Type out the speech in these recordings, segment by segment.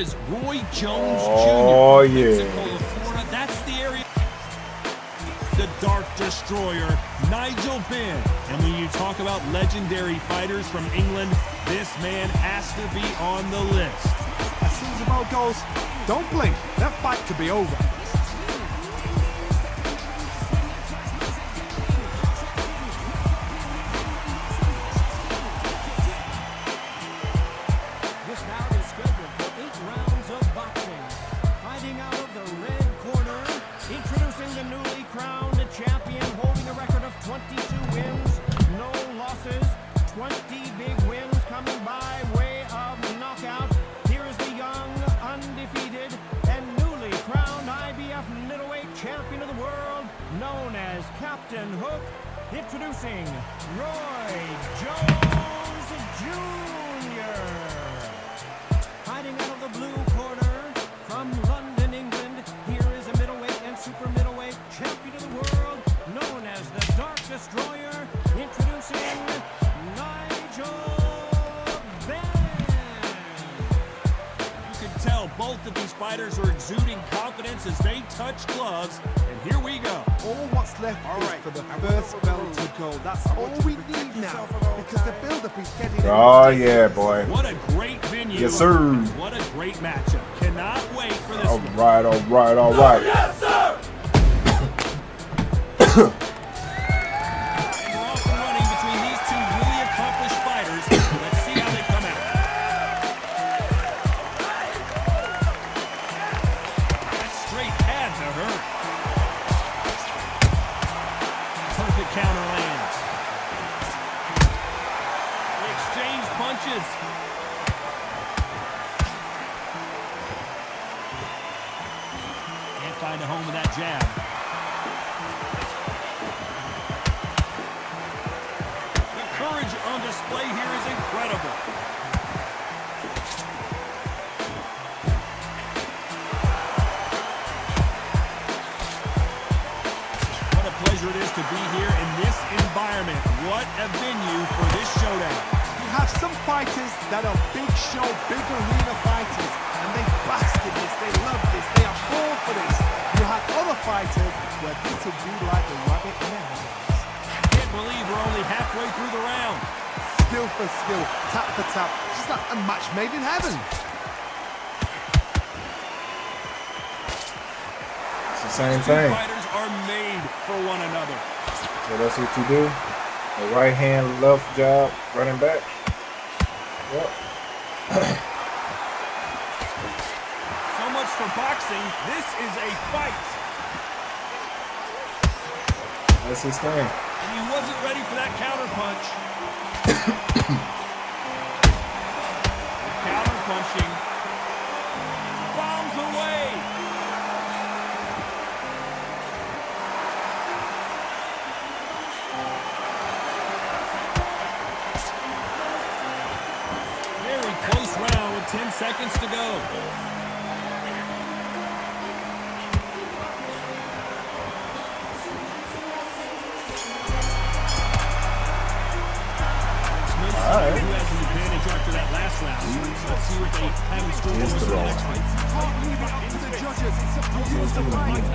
is Roy Jones Jr. Oh, yeah. Pensacola, Florida. That's the area. The Dark Destroyer, Nigel BENN. And when you talk about legendary fighters from England, this man has to be on the list. As soon as the ball goes, don't blink. That fight could be over. This bout is scheduled for 8 rounds of boxing. Fighting out of the red corner, introducing the newly crowned champion, holding a record of 22 wins, no losses, 20 big wins coming by way of knockout. Here is the young, undefeated, and newly crowned IBF middleweight champion of the world, known as Captain Hook, introducing Roy Jones Jr. Fighting out of the blue corner from London, England, here is a middleweight and super middleweight champion of the world, known as the Dark Destroyer, introducing Nigel BENN. You can tell both of these fighters are exuding confidence as they touch gloves. And here we go. All what's left is for the first belt to go. That's all we need now, because the build-up is getting... Oh, yeah, boy. What a great venue. Yes, sir. What a great matchup. Cannot wait for this All one. right, all right, all right. Yes, sir! And we're off and running between these two really accomplished fighters. Let's see how they come out. That straight had to hurt. Perfect counter lands. They exchange punches. Can't find a home with that jab. The courage on display here is incredible. What a pleasure it is to be here in this environment. What a venue for this showdown. You have some fighters that are big show, big arena fighters, and they bask in this, they love this, they are born for this. You have other fighters where this will be like a rabbit in their hands. Can't believe we're only halfway through the round. Skill for skill, tap for tap, just like a match made in heaven. It's the same Two thing. fighters are made for one another. So that's what you do. The right hand, left jab, running back. Yep. So much for boxing. This is a fight. That's his thing. And he wasn't ready for that counter punch. Counter punching. Bombs away. Very close round with 10 seconds to go. Who has the advantage after that last round? Let's see what they have in store for us in the next one. Can't leave it up to the judges, it's up to you to fight.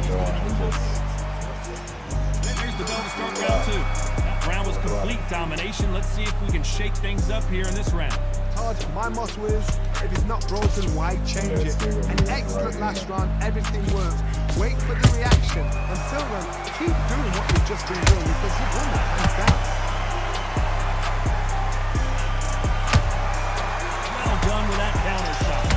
Here's the bell to start round two. That round was complete domination. Let's see if we can shake things up here in this round. Todd, my motto is, if it's not broken, why change it? An excellent last round, everything worked. Wait for the reaction. Until then, keep doing what you've just been doing because you've won it, hands down. Well done with that counter shot.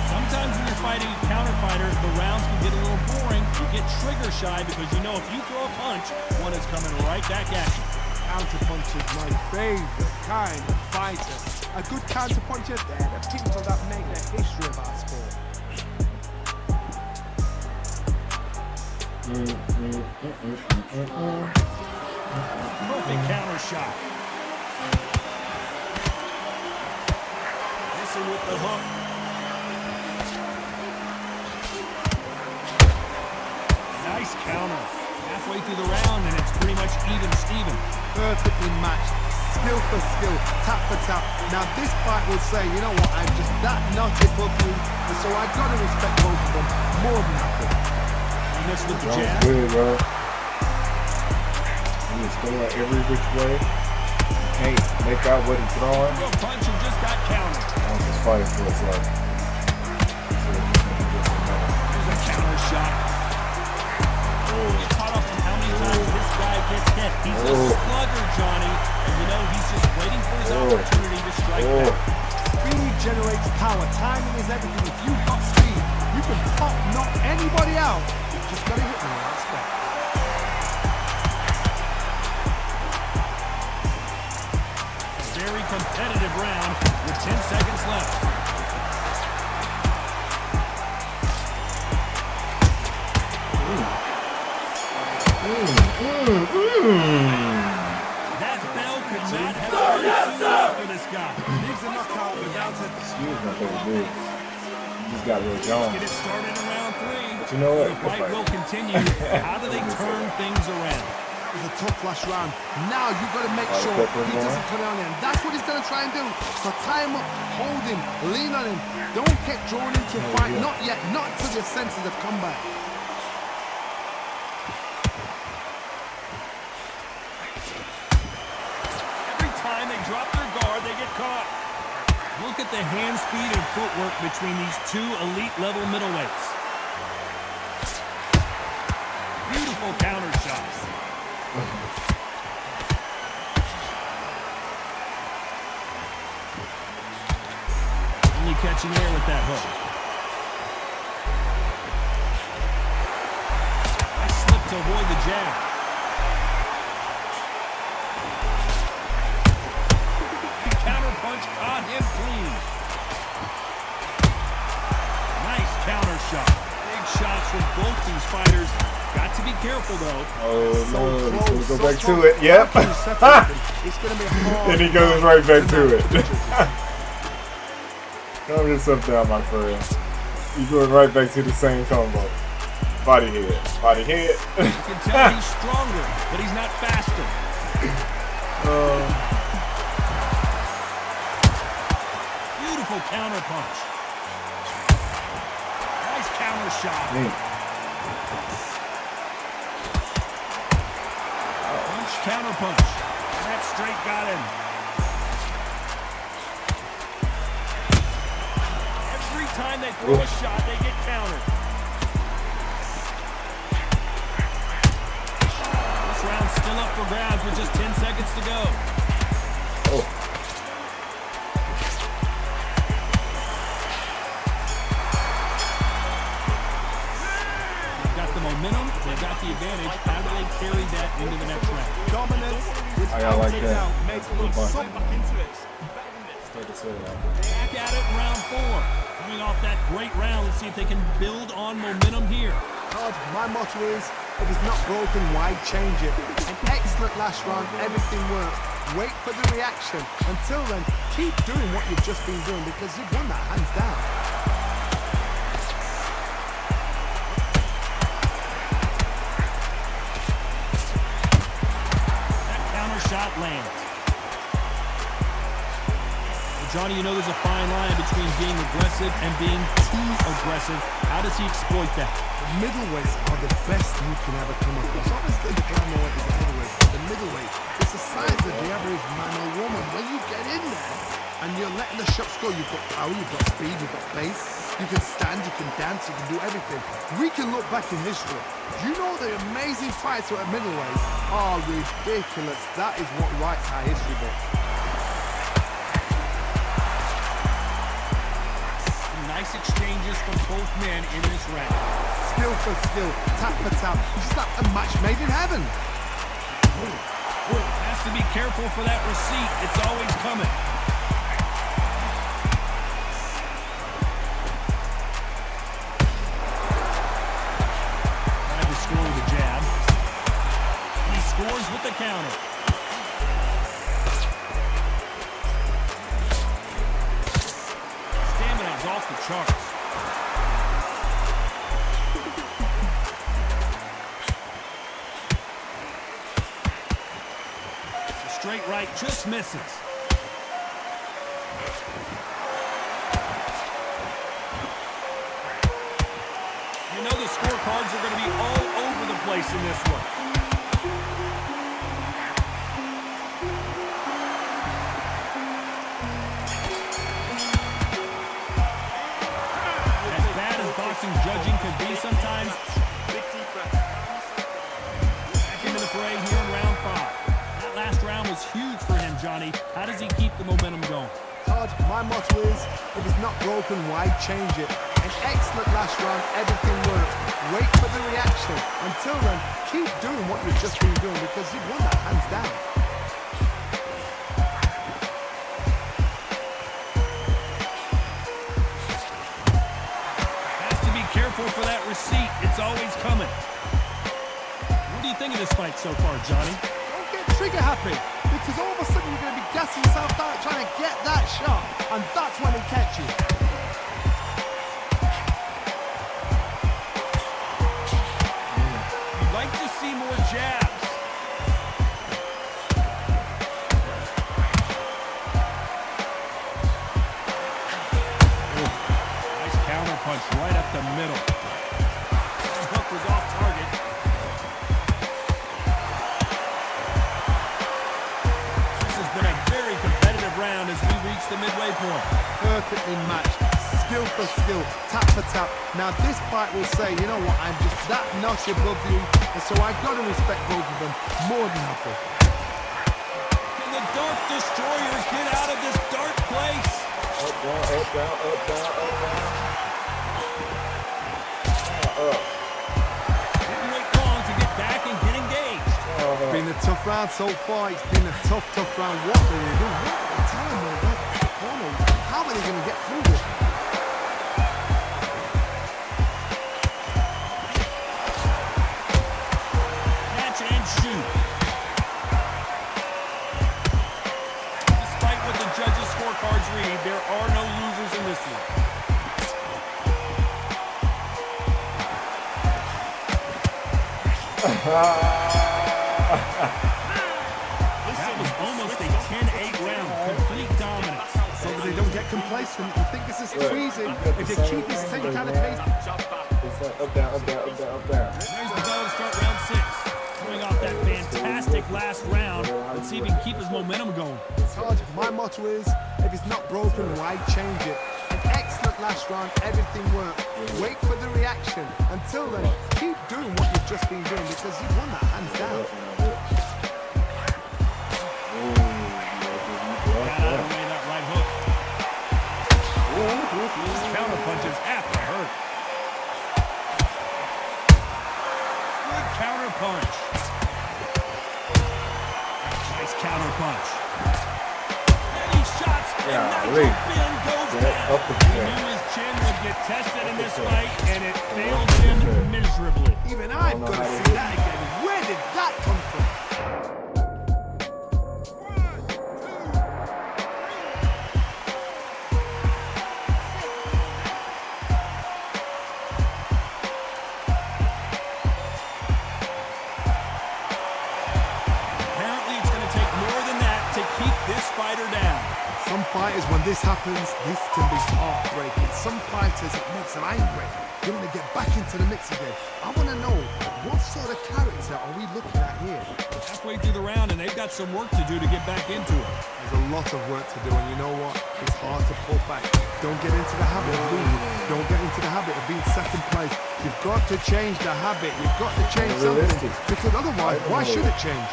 Sometimes when you're fighting a counter fighter, the rounds can get a little boring. You get trigger shy because you know if you throw a punch, one is coming right back at you. Counterpunch is my favorite kind of fighter. A good counterpuncher, they're the people that make the history of our sport. Perfect counter shot. Missing with the hook. Nice counter. Halfway through the round, and it's pretty much even Steven. Perfectly matched, skill for skill, tap for tap. Now this fight will say, you know what, I'm just that nutty bookie, and so I gotta respect both of them more than happy. He missed with the That jab. was good, bro. He was going every which way. Can't make out what he's throwing. A punch and just got countered. I'm just fighting for his life. There's a counter shot. Get caught up on how many times this guy gets hit. He's a slugger, Johnny, and you know he's just waiting for his opportunity to strike back. Speed generates power. Timing is everything. If you've got speed, you can pop knock anybody out. You've just got to hit them in the right spot. Very competitive round with 10 seconds left. That bell could not have been too loud for this guy. Leaves a knockout without it. Excuse me, baby. He just got real John. Get it started in round 3. But you know what? The fight will continue. How do they turn things around? It's a tough last round. Now you've got to make sure he doesn't put it on him. That's what he's going to try and do. So tie him up, hold him, lean on him. Don't get drawn into a fight. Not yet. Not until your senses have come back. Every time they drop their guard, they get caught. Look at the hand speed and footwork between these two elite level middleweights. Beautiful counter shots. Only catching air with that hook. I slipped to avoid the jab. Counter punch caught him clean. Nice counter shot. Big shots from both these fighters. Got to be careful though. Oh no, he's gonna go back to it. Yep. It's going to be hard. And he goes right back to it. Calm yourself down, my friend. You're going right back to the same combo. Body head. Body head. You can tell he's stronger, but he's not faster. Beautiful counter punch. Nice counter shot. Punch, counter punch. That straight got him. Every time they throw a shot, they get countered. This round's still up for grabs with just 10 seconds to go. They've got the momentum, they've got the advantage. How do they carry that into the next round? Dominance I like that. makes them so back into it. Back at it in round 4. Coming off that great round, let's see if they can build on momentum here. Todd, my motto is, if it's not broken, why change it? An excellent last round, everything worked. Wait for the reaction. Until then, keep doing what you've just been doing because you've won that hands down. That counter shot lands. Johnny, you know there's a fine line between being aggressive and being too aggressive. How does he exploit that? The middleweights are the best you can ever come across. Obviously, the flyweight is the heavyweight, but the middleweight, it's the size of the average man or woman. When you get in there and you're letting the shots go, you've got power, you've got speed, you've got pace. You can stand, you can dance, you can do everything. We can look back in history. You know the amazing fights at middleweight are ridiculous. That is what writes our history book. Nice exchanges from both men in this round. Skill for skill, tap for tap. It's like a match made in heaven. Has to be careful for that receipt. It's always coming. Tried to score with a jab. He scores with the counter. Stamina's off the charts. straight right just misses. You know the scorecards are going to be all over the place in this one. As bad as boxing judging can be sometimes, back into the fray here in round 5. That last round was huge for him, Johnny. How does he keep the momentum going? Todd, my motto is, if it's not broken, why change it? An excellent last round, everything worked. Wait for the reaction. Until then, keep doing what you've just been doing because you've won that hands down. Has to be careful for that receipt. It's always coming. What do you think of this fight so far, Johnny? Don't get trigger happy because all of a sudden you're going to be gassing yourself out trying to get that shot and that's when it catch you. You'd like to see more jabs. Nice counter punch right up the middle. His hook was off target. This has been a very competitive round as we reach the midway point. Perfectly matched, skill for skill, tap for tap. Now this fight will say, you know what, I'm just that notch above you, and so I've got to respect both of them more than happy. Can the Dark Destroyers get out of this dark place? Up, down, up, down, up, down, up, down. Up. Didn't wait long to get back and get engaged. It's been a tough round so far. It's been a tough round. What are they doing? What are they telling me? How are they going to get through this? Catch and shoot. Despite what the judges' scorecards read, there are no losers in this one. That was almost a 10-8 round. Complete dominance. So that they don't get complacent. You think this is too easy. If they keep this same kind of pace. It's like up, down, up, down, up, down, up, down. There's the bell to start round 6. Coming off that fantastic last round, let's see if he can keep his momentum going. Todd, my motto is, if it's not broken, why change it? An excellent last round, everything worked. Wait for the reaction. Until then, keep doing what you've just been doing because you've won that hands down. Got out of the way that right hook. These counter punches have to hurt. Good counter punch. Nice counter punch. Heavy shots. And Nigel Ben goes down. He knew his chin would get tested in this fight, and it failed him miserably. Even I've got to see that again. Where did that come from? Apparently, it's going to take more than that to keep this fighter down. Some fighters, when this happens, this can be heartbreaking. Some fighters, it makes them angry. They want to get back into the mix again. I want to know, what sort of character are we looking at here? Halfway through the round, and they've got some work to do to get back into it. There's a lot of work to do, and you know what? It's hard to pull back. Don't get into the habit of losing. Don't get into the habit of being second place. You've got to change the habit. You've got to change something. Because otherwise, why should it change?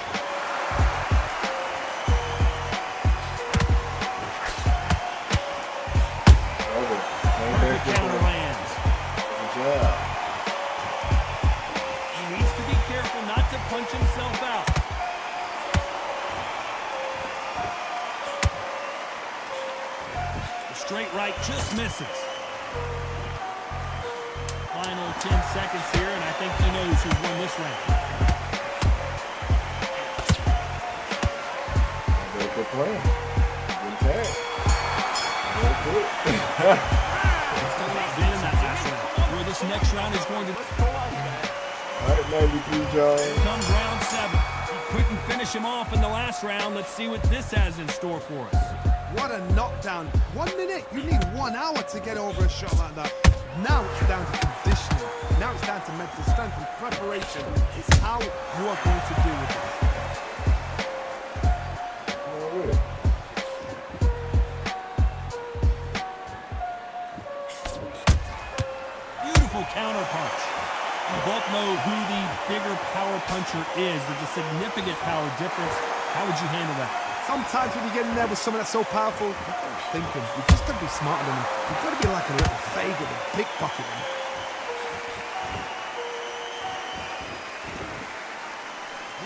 Perfect counter lands. Yeah. He needs to be careful not to punch himself out. The straight right just misses. Final 10 seconds here, and I think he knows who's won this round. Very good plan. Good tag. Very good. It's all about being in that last round. Where this next round is going to... All right, 93, Jones. Comes round 7. He couldn't finish finish him off in the last round. Let's see what this has in store for us. What a knockdown. 1 minute, you need 1 hour to get over a shot like that. Now it's down to conditioning. Now it's down to mental strength and preparation. It's how you are going to deal with it. Beautiful counter punch. You both know who the bigger power puncher is. There's a significant power difference. How would you handle that? Sometimes when you get in there with someone that's so powerful, you've got to think him. You've just got to be smarter than him. You've got to be like a little faggot and pickpocket him.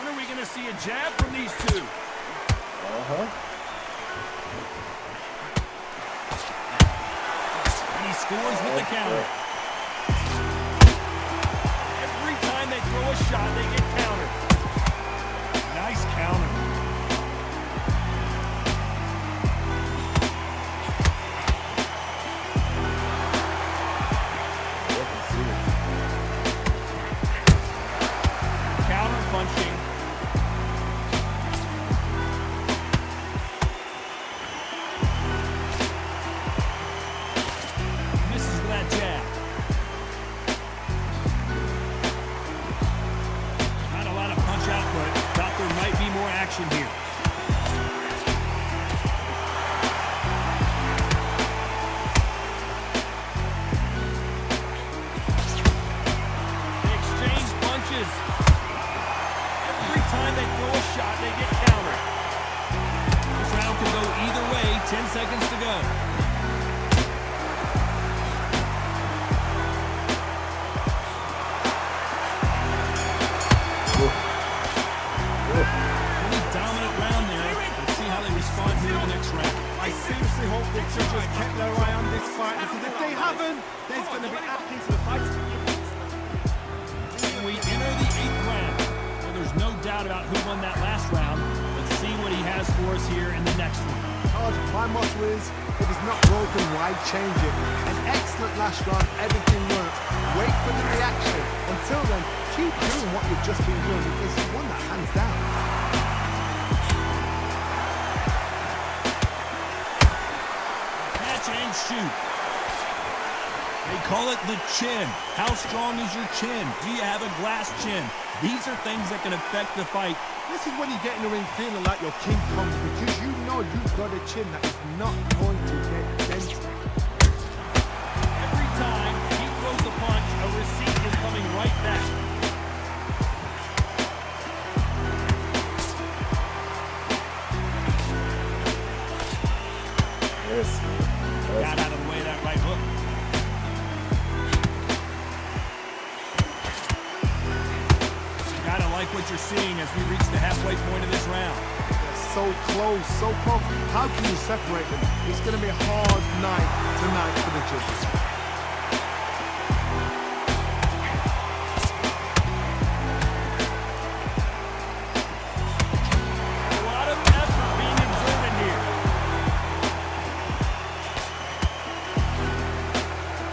When are we going to see a jab from these two? And he scores with the counter. Every time they throw a shot, they get countered. Nice counter. Counter punching. Misses with that jab. Not a lot of punch output. Thought there might be more action here. They exchange punches. Every time they throw a shot, they get countered. This round could go either way. 10 seconds to go. Pretty dominant round there. Let's see how they respond here in the next round. I seriously hope they just kept their eye on this fight, because if they haven't, there's going to be acting to the fight. And we enter the 8th round. Well, there's no doubt about who won that last round. Let's see what he has for us here in the next one. Todd, my motto is, if it's not broken, why change it? An excellent last round, everything worked. Wait for the reaction. Until then, keep doing what you've just been doing, because you won that hands down. Catch and shoot. They call it the chin. How strong is your chin? Do you have a glass chin? These are things that can affect the fight. This is when you get in the ring feeling like you're King Kong, because you know you've got a chin that is not going to get dented. Every time he throws the punch, a receipt is coming right back. Got out of the way of that right hook. Gotta like what you're seeing as we reach the halfway point of this round. They're so close, so close. How can you separate them? It's going to be a hard night tonight for the judges. A lot of effort being exerted here.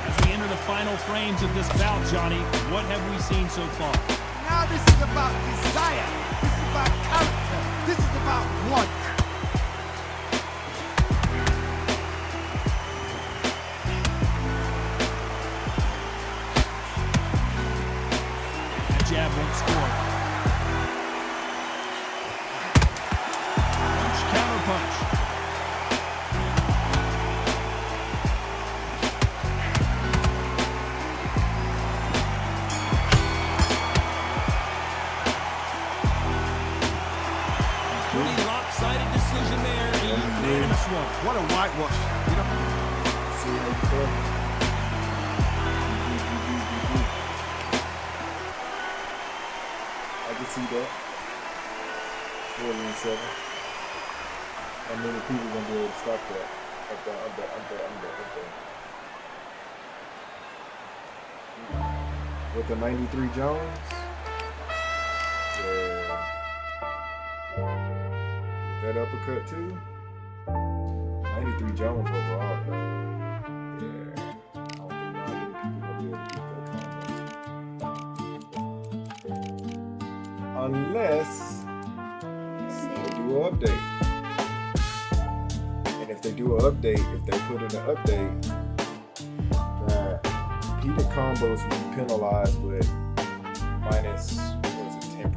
As we enter the final frames of this bout, Johnny, what have we seen so far? Now this is about desire. This is about character. This is about want. That jab won't score. Punch, counter punch. Pretty lopsided decision there, a unanimous one. What a whitewash. You know, I can see that. 40-7. How many people gonna be able to stop that? Up there. With the 93 Jones. Yeah. That uppercut too. 93 Jones overall though. Yeah. I don't think not many people gonna be able to get that combo. Unless do an update. And if they do an update, if they put in an update that repeated combos will be penalized with minus, what was it, 10%.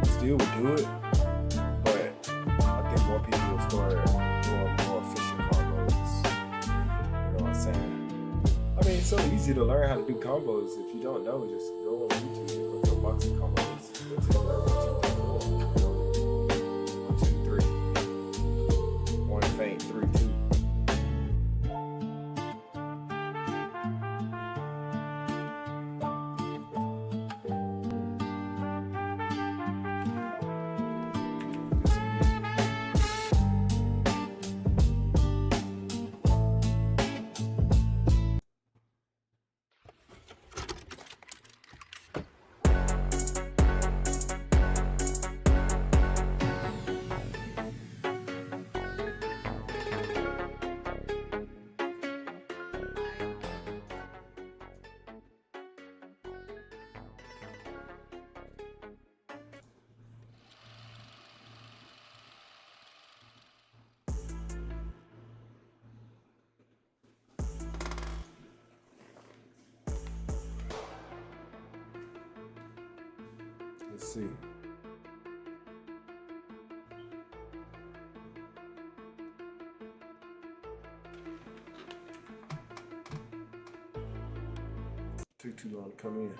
Still would do it, but I think more people will start doing more efficient combos. You know what I'm saying? I mean, it's so easy to learn how to do combos. If you don't know, just go on YouTube and look up boxing combos. Go to the level 1, 2, 3. 1 feint, 3, 2. Let's see. Took too long to come in.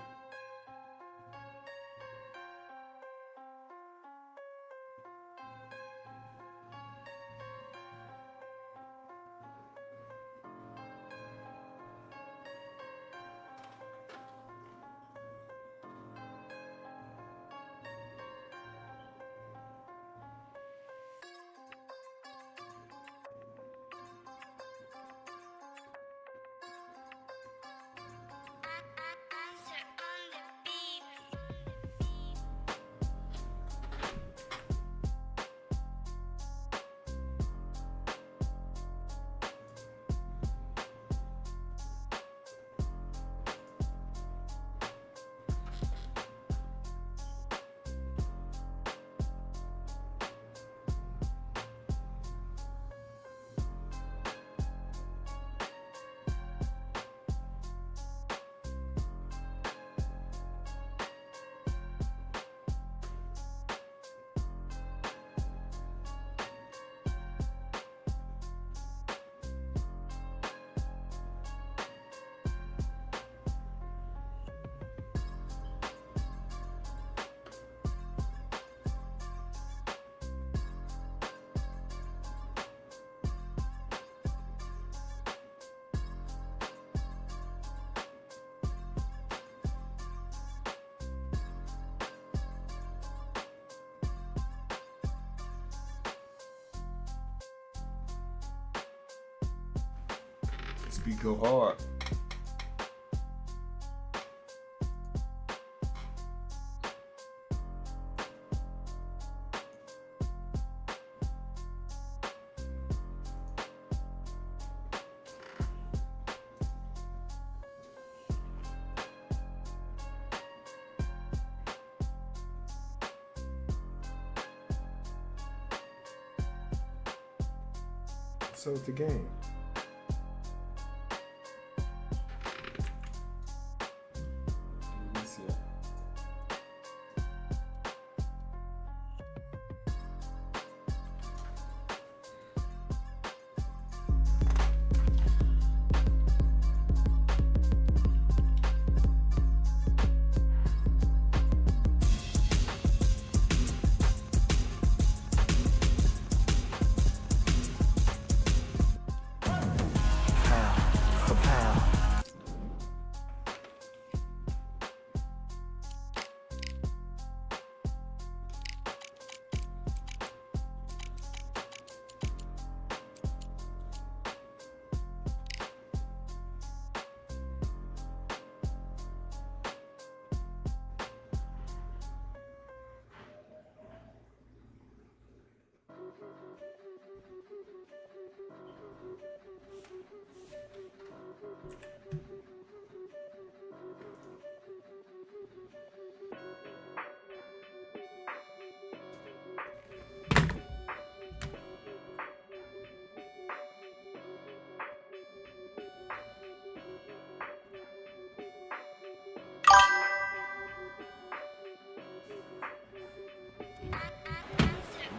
This beat go hard. So it's the game.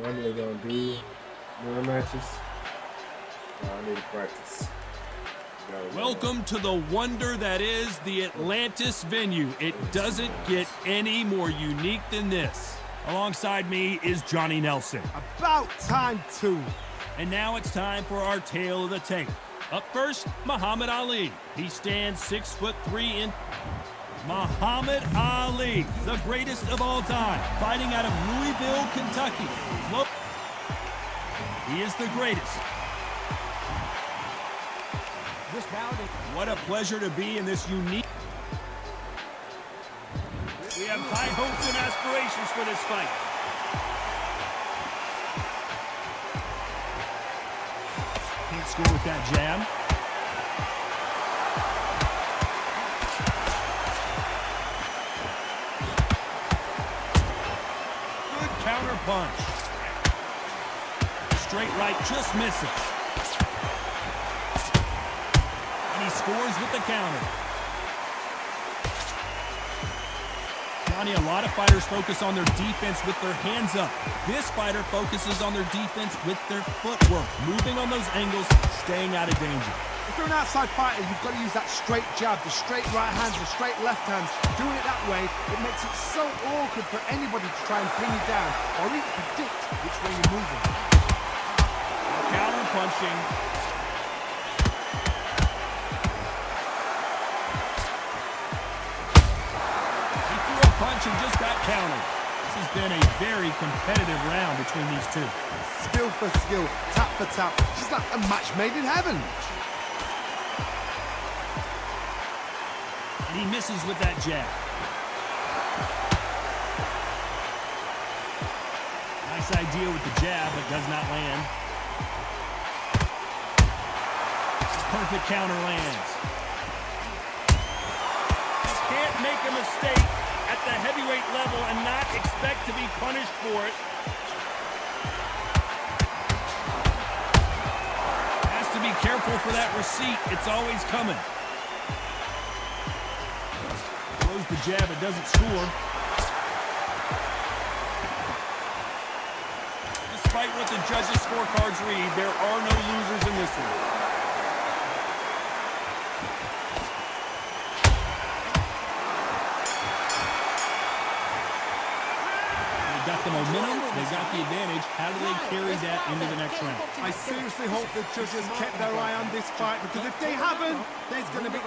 normally gonna do more matches. I need to practice. Welcome to the wonder that is the Atlantis venue. It doesn't get any more unique than this. Alongside me is Johnny Nelson. About time too. And now it's time for our tale of the tape. Up first, Muhammad Ali. He stands 6'3" in. Muhammad Ali, the greatest of all time, fighting out of Louisville, Kentucky. He is the greatest. What a pleasure to be in this unique. We have high hopes and aspirations for this fight. Can't score with that jab. Good counter punch. Straight right just misses. And he scores with the counter. Johnny, a lot of fighters focus on their defense with their hands up. This fighter focuses on their defense with their footwork, moving on those angles, staying out of danger. If you're an outside fighter, you've got to use that straight jab, the straight right hands, the straight left hands. Doing it that way, it makes it so awkward for anybody to try and pin you down or even predict which way you're moving. Counter punching. He threw a punch and just got countered. This has been a very competitive round between these two. Skill for skill, tap for tap. Just like a match made in heaven. And he misses with that jab. Nice idea with the jab, but does not land. Perfect counter lands. You can't make a mistake at the heavyweight level and not expect to be punished for it. Has to be careful for that receipt. It's always coming. Throws the jab, it doesn't score. Despite what the judges' scorecards read, there are no losers in this one. They got the momentum, they got the advantage. How do they carry that into the next round? I seriously hope the judges kept their eye on this fight, because if they haven't, there's going to be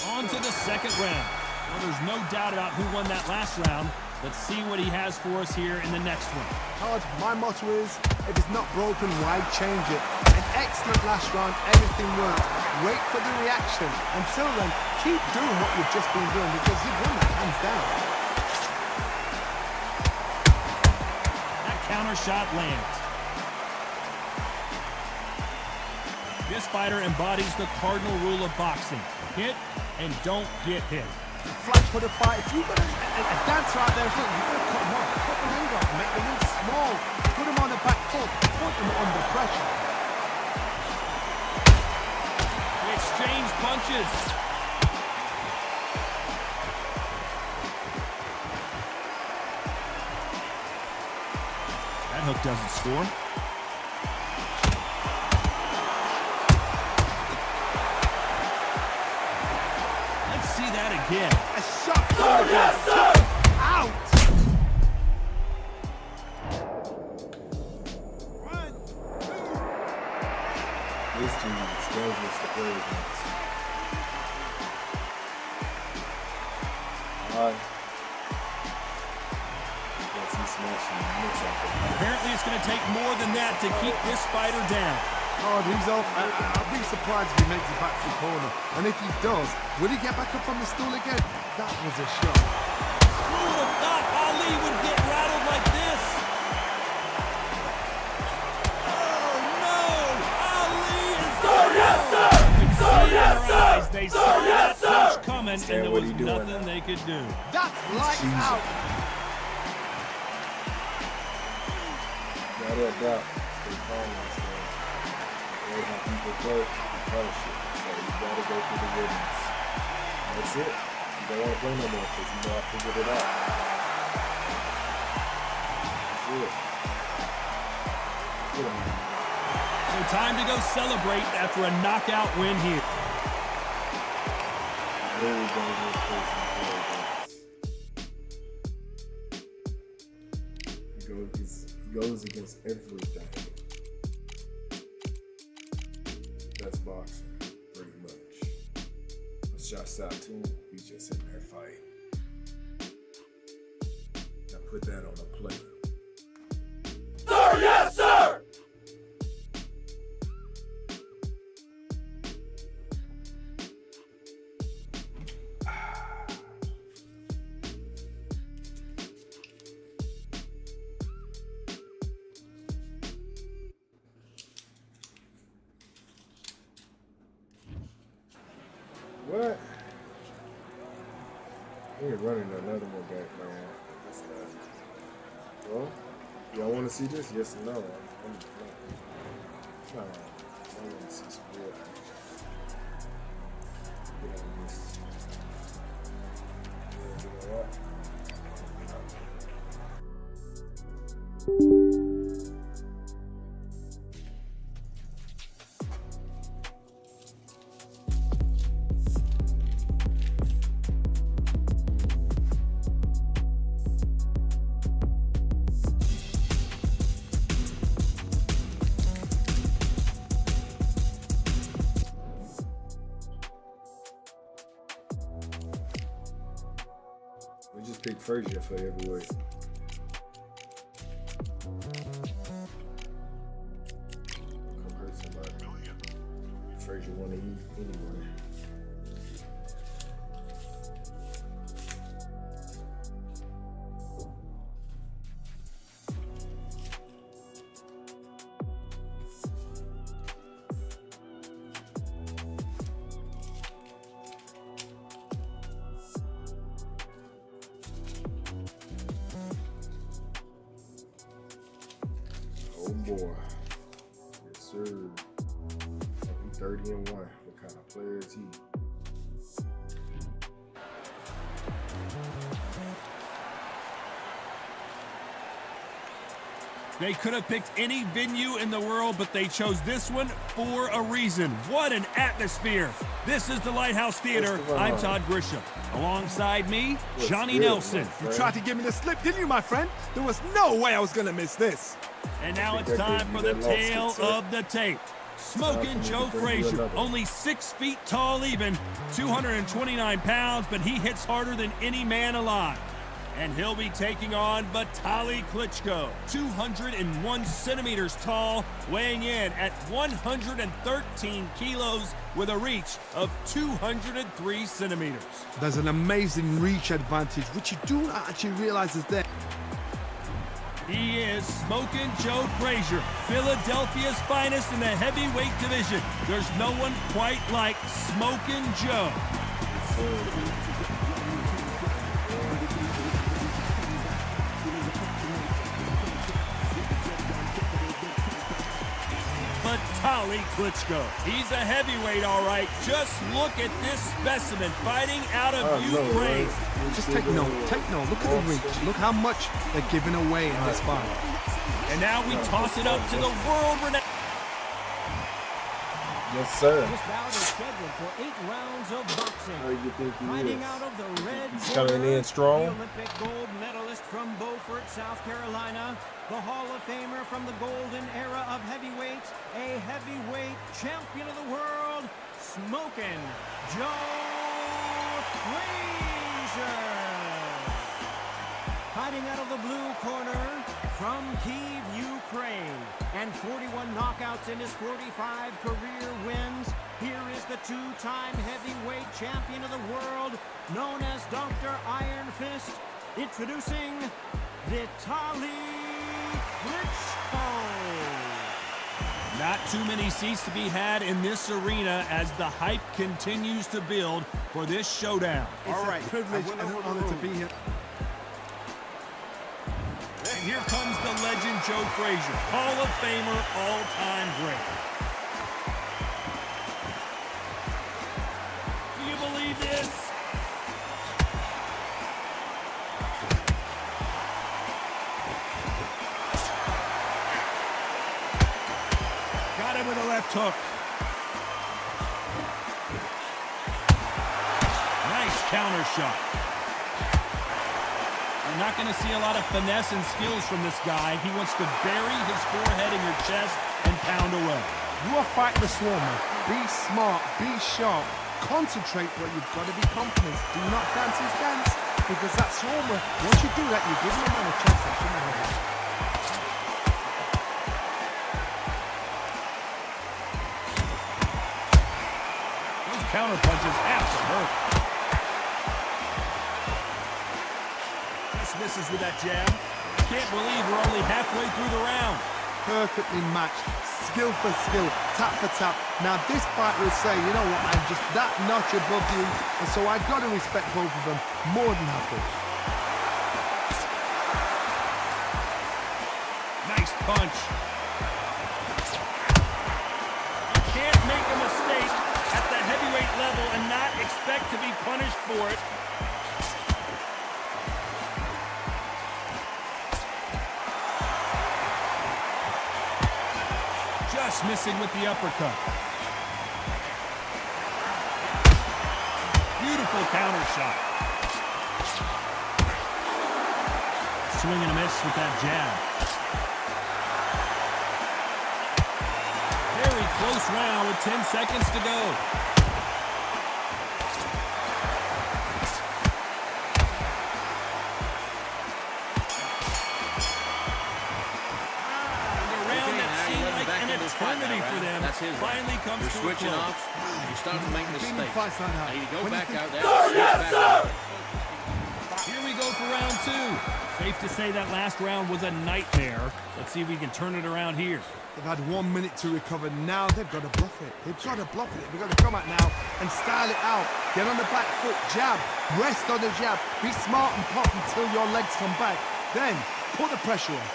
On to the second round. Well, there's no doubt about who won that last round. Let's see what he has for us here in the next one. Todd, my motto is, if it's not broken, why change it? An excellent last round, everything worked. Wait for the reaction. Until then, keep doing what you've just been doing, because you've won that hands down. That counter shot lands. This fighter embodies the cardinal rule of boxing. Hit and don't get hit. Flash for the fight. If you've got a dancer out there, you've got to cut them off. Cut the ring off, make the ring small. Put them on the back foot. Put them under pressure. They exchange punches. That hook doesn't score. See that again. A shot from the ball. Out. This team is dangerous to play against. Apparently it's going to take more than that to keep this fighter down. God, he's off. I'll be surprised if he makes it back to the corner. And if he does, will he get back up from the stool again? That was a shot. Who would have thought Ali would get rattled like this? Oh no! Ali is down! You can see in their eyes, they saw that punch coming, and there was nothing they could do. That's lights out. Gotta adapt. Stay calm and stuff. How people play, punish it. So you gotta go through the rhythms. That's it. You don't want to play no more because you know I figured it out. Good. Good on him. So time to go celebrate after a knockout win here. Very dangerous person. He goes against everything. That's boxing, pretty much. But shouts out to him. He's just in that fight. Now put that on a plate. Sir, yes, sir! What? We're running another one back, man. That's well, y'all want to see this? Yes or no? I want to see some real action. Get on this. Yeah, you know what? We just picked FRAZIER for heavyweight. Come hurt somebody. FRAZIER want to eat anyway. Oh boy. Yes, sir. He 30-1. What kind of player is he? They could have picked any venue in the world, but they chose this one for a reason. What an atmosphere. This is the Lighthouse Theater. I'm Todd Grisham. Alongside me, Johnny Nelson. You tried to give me the slip, didn't you, my friend? There was no way I was going to miss this. And now it's time for the tale of the tape. Smokin' Joe Frazier, only 6 feet tall even, 229 pounds, but he hits harder than any man alive. And he'll be taking on Vitaly Klitschko, 201 centimeters tall, weighing in at 113 kilos with a reach of 203 centimeters. There's an amazing reach advantage, which you do not actually realize is there. He is Smokin' Joe Frazier, Philadelphia's finest in the heavyweight division. There's no one quite like Smokin' Joe. Vitaly Klitschko. He's a heavyweight, all right. Just look at this specimen fighting out of Ukraine. Just take note. Look at the reach. Look how much they're giving away in this fight. And now we toss it up to the world-renowned. Yes, sir. This bout is scheduled for 8 rounds of boxing. How you think he Fighting is? out of the red He's coming in corner, strong. the Olympic gold medalist from Beaufort, South Carolina, the Hall of Famer from the golden era of heavyweights, a heavyweight champion of the world, Smokin' Joe Frazier. Fighting out of the blue corner from Kyiv, Ukraine, and 41 knockouts in his 45 career wins. Here is the 2-time heavyweight champion of the world, known as Dr. Iron Fist, introducing Vitaly Klitschko. Not too many seats to be had in this arena as the hype continues to build for this showdown. It's a privilege and an honor to be here. And here comes the legend Joe Frazier, Hall of Famer, all-time great. Do you believe this? hook. Nice counter shot. You're not going to see a lot of finesse and skills from this guy. He wants to bury his forehead in your chest and pound away. You are fighting the Swarmer. Be smart, be sharp, concentrate, but you've got to be confident. Do not dance his dance, because that Swarmer, once you do that, you give him a man a chance to shouldn't have. Those counter punches have to hurt. Just misses with that jab. Can't believe we're only halfway through the round. Perfectly matched, skill for skill, tap for tap. Now this fight will say, you know what, I'm just that notch above you, and so I got to respect both of them more than happy. Nice punch. You can't make a mistake at the heavyweight level and not expect to be punished for it. Just missing with the uppercut. Beautiful counter shot. Swing and a miss with that jab. Very close round with 10 seconds to go. Eternity for them. That's his finally comes You're to a switching close. off. You're starting to make mistakes. Fights like that. Need to go When you back think- out there. Switch back out. Here we go for round two. Safe to say that last round was a nightmare. Let's see if we can turn it around here. They've had 1 minute to recover. Now they've got to bluff it. They've got to bluff it. They've got to come out now and style it out. Get on the back foot, jab, rest on the jab. Be smart and pop until your legs come back. Then put the pressure on.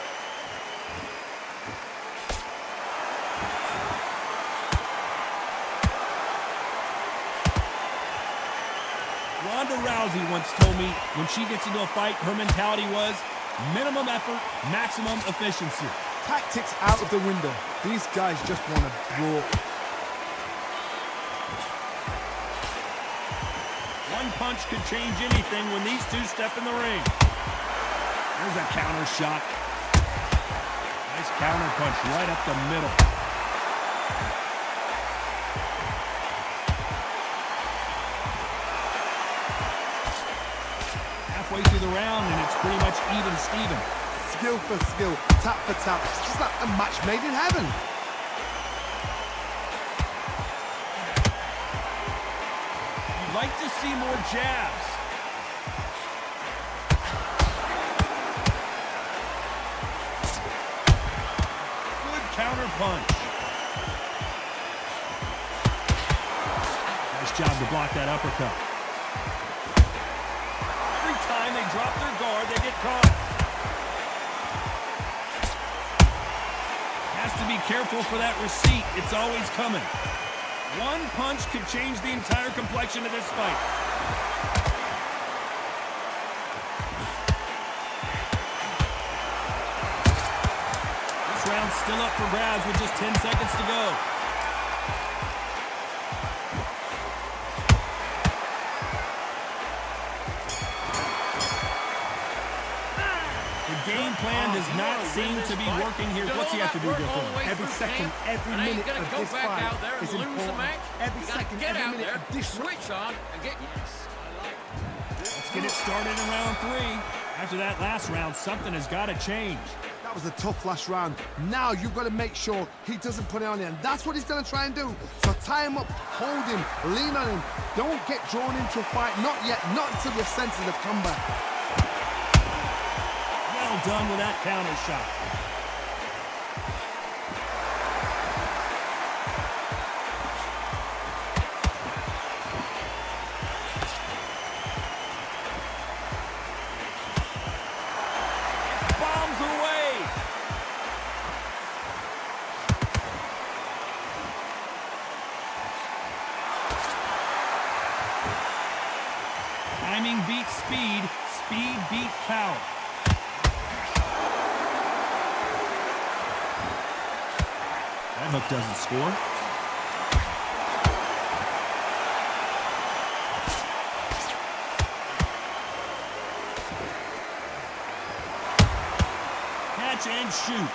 Ronda Rousey once told me when she gets into a fight, her mentality was minimum effort, maximum efficiency. Tactics out of the window. These guys just want to brawl. One punch could change anything when these two step in the ring. There's a counter shot. Nice counter punch right up the middle. Halfway through the round and it's pretty much even Steven. Skill for skill, tap for tap. It's just like a match made in heaven. You'd like to see more jabs. Good counter punch. Nice job to block that uppercut. Every time they drop their guard, they get caught. Has to be careful for that receipt. It's always coming. One punch could change the entire complexion of this fight. This round's still up for grabs with just 10 seconds to go. The game plan does not seem to be working here. What's he have to do differently? Every second, every minute of this fight is important. Every second, every minute additional. Switch on and get. Let's get it started in round three. After that last round, something has got to change. That was a tough last round. Now you've got to make sure he doesn't put it on him. That's what he's going to try and do. So tie him up, hold him, lean on him. Don't get drawn into a fight. Not yet. Not until your senses have come back. Well done with that counter shot. Bombs away. Timing beats speed. Speed beats power. That hook doesn't score. punch and shoot.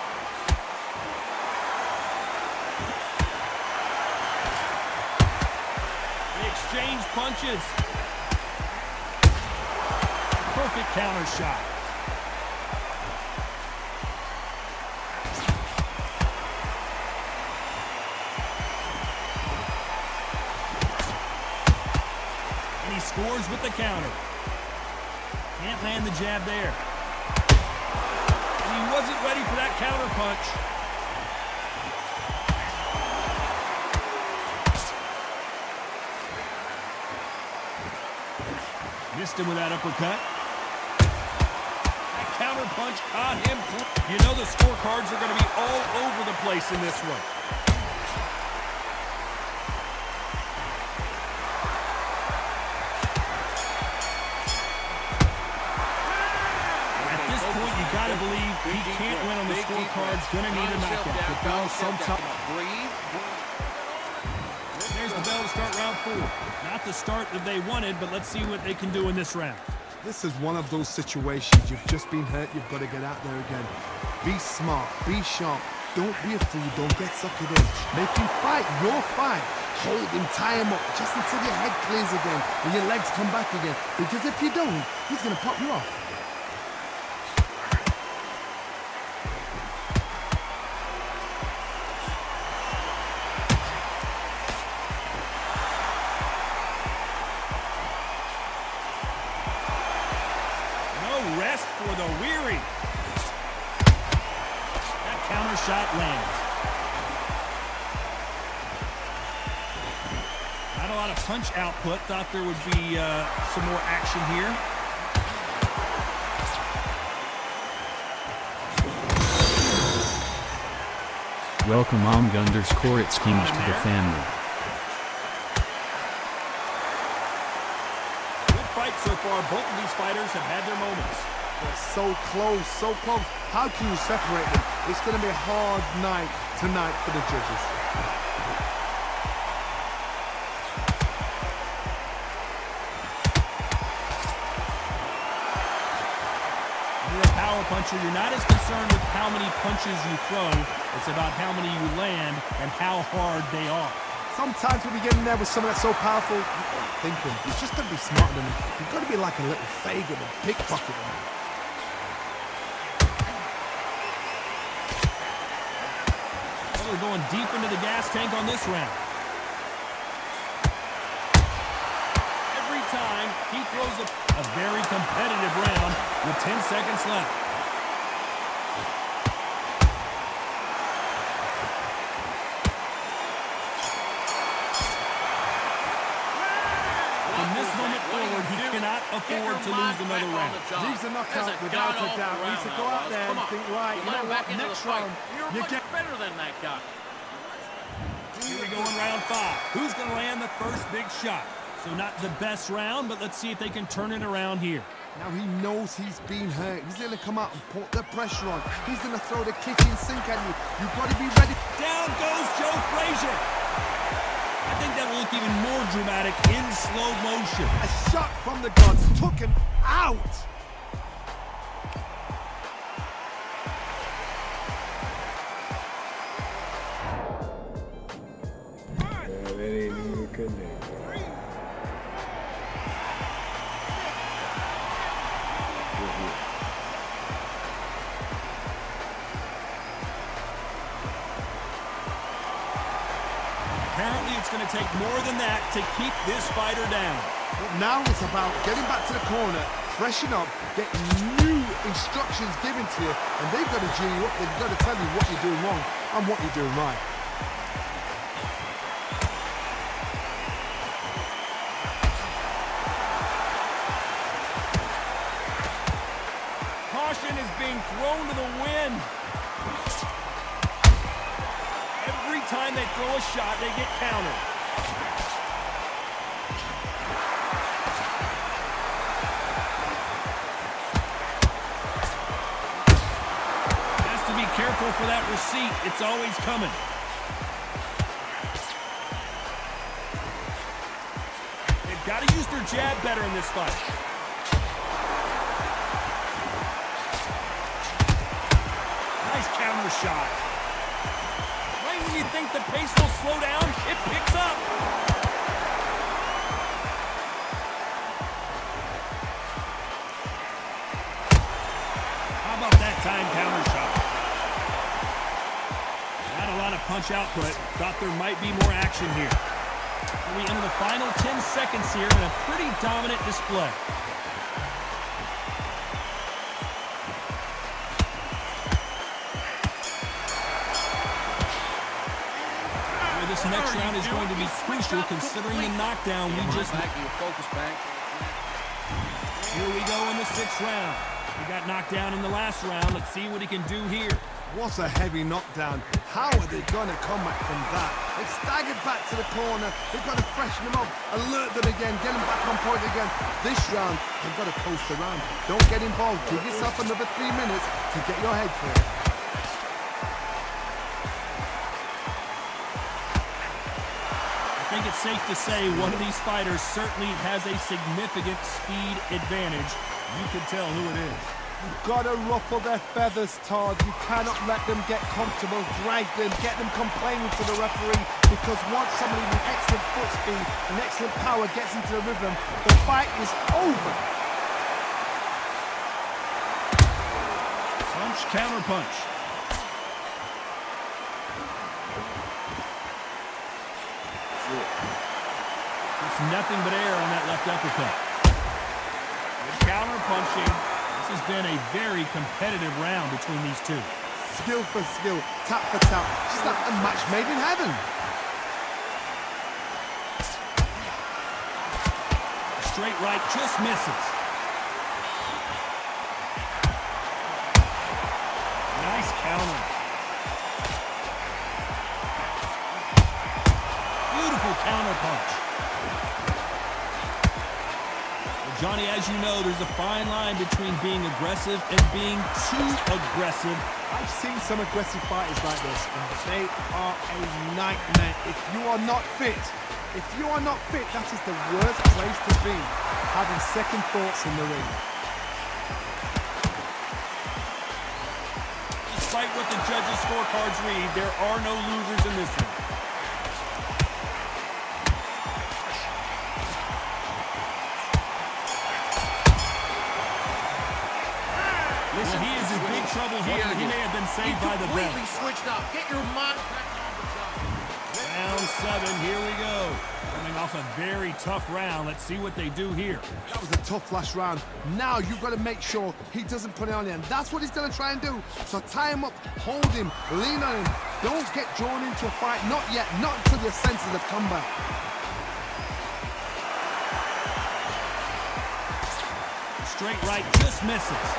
They exchange punches. Perfect counter shot. And he scores with the counter. Can't land the jab there. And he wasn't ready for that counter punch. Missed him with that uppercut. That counter punch caught him. You know the scorecards are going to be all over the place in this one. At this point, you got to believe he can't win on the scorecards. Going to need a knockout. The bell sometime. Breathe. There's the bell to start round 4. Not the start that they wanted, but let's see what they can do in this round. This is one of those situations. You've just been hurt. You've got to get out there again. Be smart. Be sharp. Don't be a fool. Don't get suckered in. Make him fight your fight. Hold him. Tie him up just until your head clears again and your legs come back again. Because if you don't, he's going to pop you off. Rest for the weary. That counter shot lands. Not a lot of punch output. Thought there would be some more action here. Welcome _it schemes to the family. Good fight so far. Both of these fighters have had their moments. They're so close, so close. How can you separate them? It's going to be a hard night tonight for the judges. You're a power puncher. You're not as concerned with how many punches you throw. It's about how many you land and how hard they are. Sometimes when you get in there with someone that's so powerful, you've got to think him. You've just got to be smarter than him. You've got to be like a little Fagin and pickpocket him. We're going deep into the gas tank on this round. Every time he throws a very competitive round with 10 seconds left. From this moment forward, he cannot afford to lose another round. He's a knockout without a doubt. He needs to go out there and think, right, you know what, next round, you get better than that guy. Here we go in round 5. Who's going to land the first big shot? So not the best round, but let's see if they can turn it around here. Now he knows he's been hurt. He's going to come out and put the pressure on. He's going to throw the kitchen sink at you. You've got to be ready. Down goes Joe Frazier. I think that will look even more dramatic in slow motion. A shot from the guns took him out. That ain't even connected. Apparently it's going to take more than that to keep this fighter down. But now it's about getting back to the corner, freshen up, getting new instructions given to you, and they've got to G you up. They've got to tell you what you're doing wrong and what you're doing right. Caution is being thrown to the wind. Every time they throw a shot, they get countered. Has to be careful for that receipt. It's always coming. They've got to use their jab better in this fight. shot. Right when you think the pace will slow down, it picks up. How about that time counter shot? Not a lot of punch output. Thought there might be more action here. We enter the final 10 seconds here in a pretty dominant display. This next round is going to be crucial considering the knockdown we just made. Focus back. Here we go in the 6th round. He got knocked down in the last round. Let's see what he can do here. What a heavy knockdown. How are they going to come back from that? They've staggered back to the corner. They've got to freshen them up, alert them again, get them back on point again. This round, they've got to post around. Don't get involved. Give yourself another 3 minutes to get your head clear. I think it's safe to say one of these fighters certainly has a significant speed advantage. You can tell who it is. You've got to ruffle their feathers, Todd. You cannot let them get comfortable, drag them, get them complaining to the referee, because once somebody with excellent foot speed and excellent power gets into the rhythm, the fight is over. Punch, counter punch. It's nothing but air on that left uppercut. Good counter punching. This has been a very competitive round between these two. Skill for skill, tap for tap, just like a match made in heaven. Straight right just misses. Nice counter. Beautiful counter punch. Johnny, as you know, there's a fine line between being aggressive and being too aggressive. I've seen some aggressive fighters like this, and they are a nightmare. If you are not fit, that is the worst place to be, having second thoughts in the ring. Despite what the judges' scorecards read, there are no losers in this one. Listen, he is in big trouble here. He may have been saved by the bell. Completely switched up. Get your mind back on the job. Round 7, here we go. Coming off a very tough round. Let's see what they do here. That was a tough last round. Now you've got to make sure he doesn't put it on him. That's what he's going to try and do. So tie him up, hold him, lean on him. Don't get drawn into a fight. Not yet. Not until your senses have come back. Straight right just misses.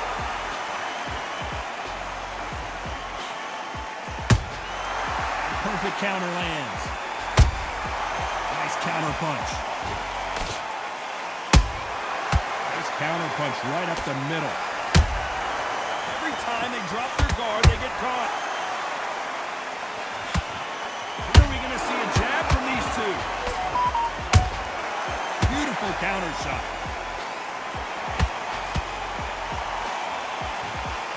Perfect counter lands. Nice counter punch. Nice counter punch right up the middle. Every time they drop their guard, they get caught. When are we going to see a jab from these two? Beautiful counter shot.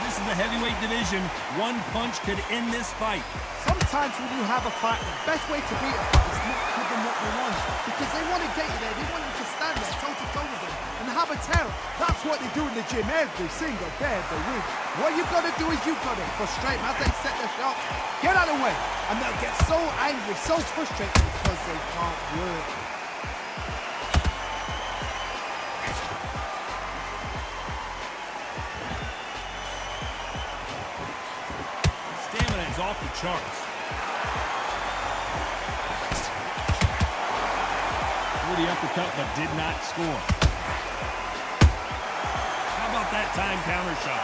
This is the heavyweight division. One punch could end this fight. Sometimes when you have a fight, the best way to beat a fight is not give them what they want. Because they want to get you there. They want you to stand there toe-to-toe with them and have a terror. That's what they do in the gym every single day of the week. What you've got to do is you've got to frustrate them as they set their shots. Get out of the way. And they'll get so angry, so frustrated because they can't work. Stamina is off the charts. The uppercut, but did not score. How about that time counter shot?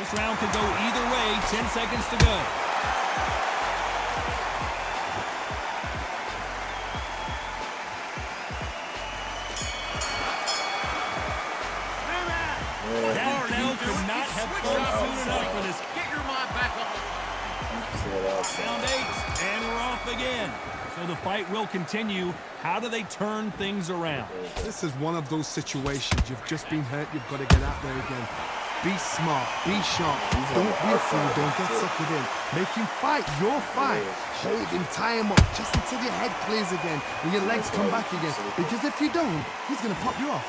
This round could go either way. 10 seconds to go. Could not have come soon enough for this. Get your mind back on. Round 8, and we're off again. So the fight will continue. How do they turn things around? This is one of those situations. You've just been hurt. You've got to get out there again. Be smart. Be sharp. Don't be a fool. Don't get suckered in. Make him fight your fight. Hold him, tie him up, just until your head clears again and your legs come back again. Because if you don't, he's going to pop you off.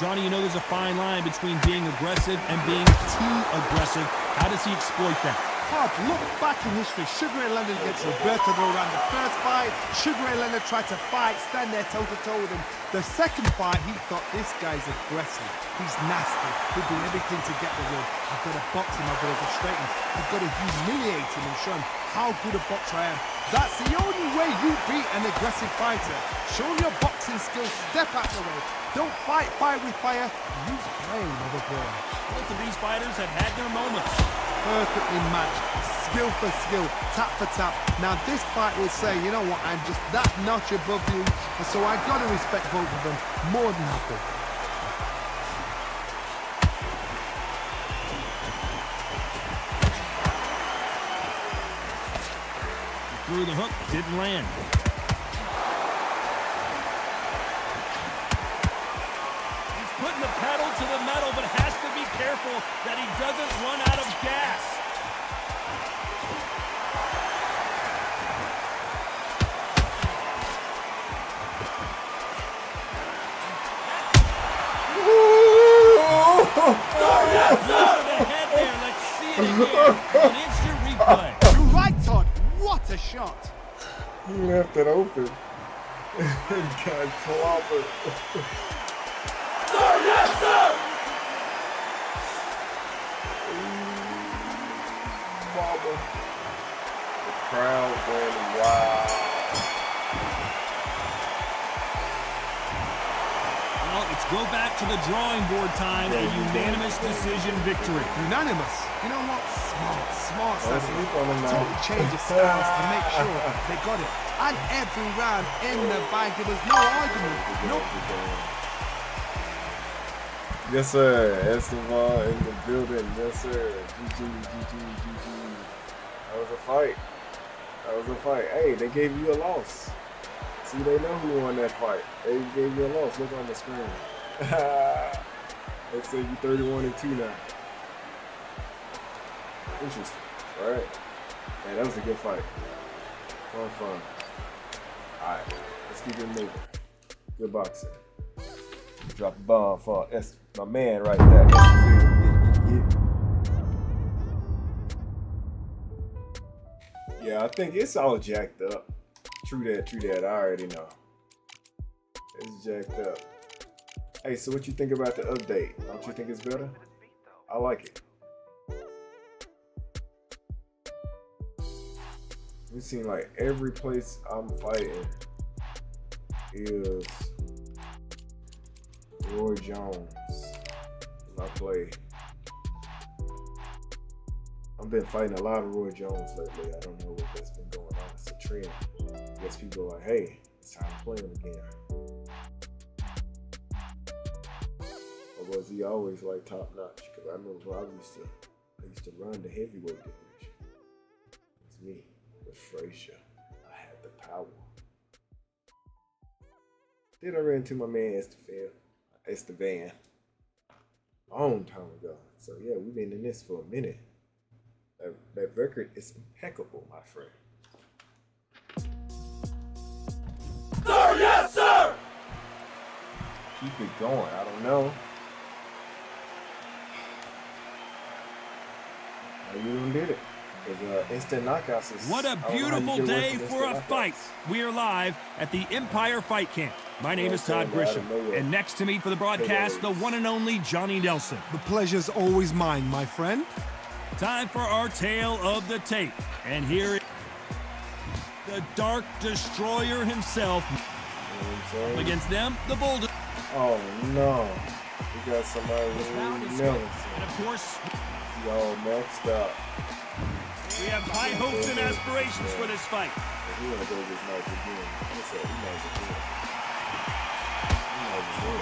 Johnny, you know there's a fine line between being aggressive and being too aggressive. How does he exploit that? Hard. Look back in history. Sugar Ray Leonard against Roberto Duran. The first fight, Sugar Ray Leonard tried to fight, stand there toe-to-toe with him. The second fight, he thought, this guy's aggressive. He's nasty. He'll do everything to get the win. I've got to box him. I've got to go straight him. I've got to humiliate him and show him how good a boxer I am. That's the only way you beat an aggressive fighter. Show him your boxing skills. Step out the way. Don't fight fire with fire. Use brain over brain. Both of these fighters have had their moments. Perfectly matched, skill for skill, tap for tap. Now this fight will say, you know what, I'm just that notch above you, and so I got to respect both of them more than happy. Threw the hook, didn't land. He's putting the pedal to the metal, but has to be careful that he doesn't run out of gas. The head there, let's see it again. An instant replay. You're right, Todd. What a shot. He left it open. Got clobbered. Sir, yes, sir! Mama. The crowd went wild. Well, it's go back to the drawing board time. A unanimous decision victory. Unanimous. You know what? Smart, Sleep on him now. totally change the styles to make sure they got it. And every round in the bag, there was no argument. Nope. Yes, sir. Esteban in the building. Yes, sir. GG. That was a fight. Hey, they gave you a loss. See, they know who won that fight. They gave you a loss. Look on the screen. They say you 31-2 now. Interesting. All right. Man, that was a good fight. Fun. All right. Let's keep it moving. Good boxing. Drop a bomb for that's my man right there. Yeah, I think it's all jacked up. True that. I already know. It's jacked up. Hey, so what you think about the update? Don't you think it's better? I like it. It seems like every place I'm fighting is Roy Jones. When I play, I've been fighting a lot of Roy Jones lately. I don't know what that's been going on. It's a trend. I guess people are like, hey, it's time to play him again. Or was he always like top notch? Because I remember I used to run the heavyweight division. It's me with FRAZIER. I had the power. Then I ran into my man Esteban a long time ago. So yeah, we've been in this for a minute. That record is impeccable, my friend. Sir, yes, sir! Keep it going. I don't know. How you done did it? Because instant knockouts is... What a beautiful day for a fight. We are live at the Empire Fight Camp. My name is Todd Grisham, and next to me for the broadcast, the one and only Johnny Nelson. The pleasure's always mine, my friend. Time for our tale of the tape. And here is the Dark Destroyer himself. Against them, the Bulldog. Oh no. We got somebody with millions. And of course, Y'all maxed out. we have high hopes and aspirations for this fight. He wanna go this night again. What's up? He knows it.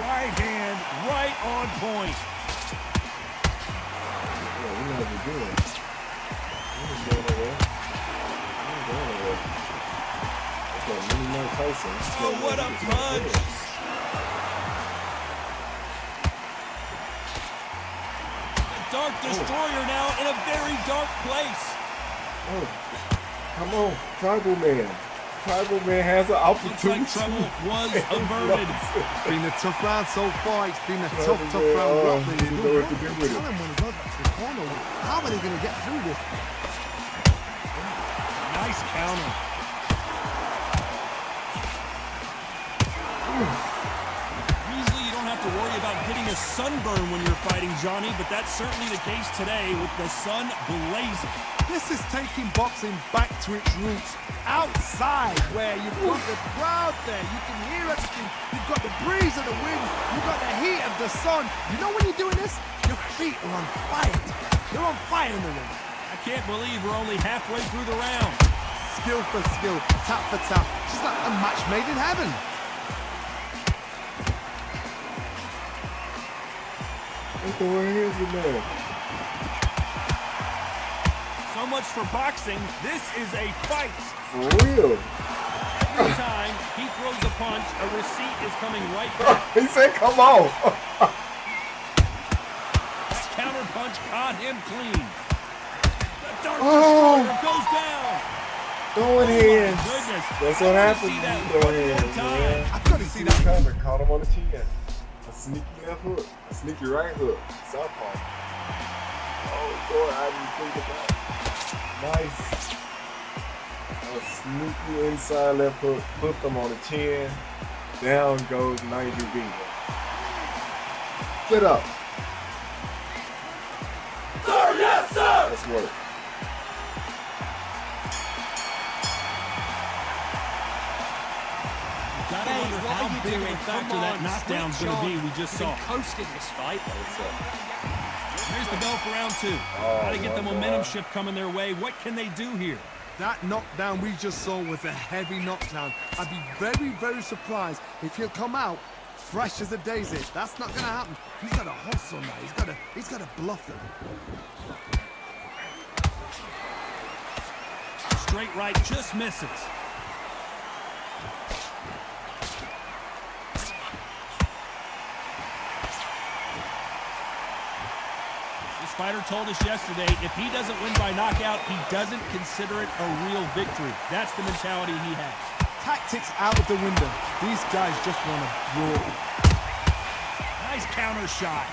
Right hand, right on point. Yeah, we know what we're doing. Mini Tyson. Oh, what a punch! The Dark Destroyer now in a very dark place. Oh, come on, Tribal Man. Tribal Man has an Looks opportunity. like trouble was averted. It's been a tough round so far. It's been a tough man, round. oh, Rockman. he didn't know what to do with it. Tell him when he goes back to the corner. How are they going to get through this? Nice counter. Usually you don't have to worry about getting a sunburn when you're fighting, Johnny, but that's certainly the case today with the sun blazing. This is taking boxing back to its roots. Outside, where you've got the crowd there, you can hear everything. You've got the breeze of the wind. You've got the heat of the sun. You know when you're doing this, your feet are on fire. They're on fire in the ring. I can't believe we're only halfway through the round. Skill for skill, tap for tap, just like a match made in heaven. What the hell is it, man? So much for boxing. This is a fight. For real? Every time he throws a punch, a receipt is coming right back. He said, come on. That counter punch caught him clean. The Dark Destroyer goes down. Throwing Oh hands. my goodness. That's I what wanna happens see when that you throw one more hands, time. man. I've got to see that. Coming, caught him on the chin. A sneaky left hook. A sneaky right hook. Southpaw. Oh, boy, I didn't think of that. Nice. A sneaky inside left hook. Hooked him on the chin. Down goes Nigel BENN. Get up. Sir, yes, sir. Let's work. Gotta wonder how big of a factor that knockdown's going to be. We just saw. Coasting this fight. Here's the bell for round two. Gotta get the momentum shift coming their way. What can they do here? That knockdown we just saw was a heavy knockdown. I'd be very, very surprised if he'll come out fresh as a daisy. That's not going to happen. He's got to hustle now. He's got to bluff them. Straight right just misses. This fighter told us yesterday, if he doesn't win by knockout, he doesn't consider it a real victory. That's the mentality he has. Tactics out of the window. These guys just want to brawl. Nice counter shot.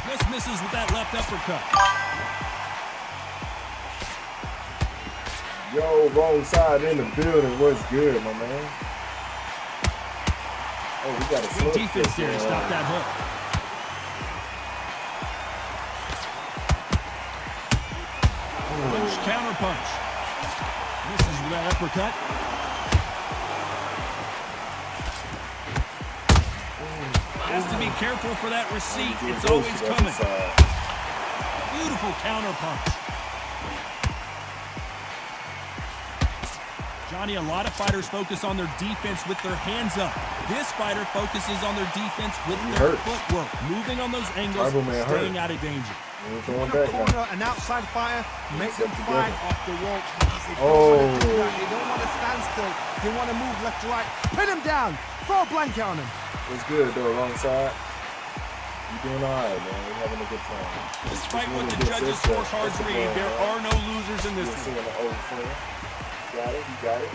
Just misses with that left uppercut. Yo, wrong side in the building. What's good, my man? Oh, we got a Good defense there to stop that hook. Punch, counter punch. Misses with that uppercut. Has to be careful for that receipt. It's always coming. Beautiful counter punch. Johnny, a lot of fighters focus on their defense with their hands up. This fighter focuses on their defense with their footwork, moving on those angles, staying out of danger. Going A back now. corner, an outside fire, make them fight off the wall. Oh. They don't want to stand still. They want to move left to right. Pin him down. Throw a blanket on him. What's good, though? Wrong side. You doing all right, man. We're having a good time. Despite what the judges' scorecards read, there are no losers in this You're one. seeing the old friend. Got it. You got it.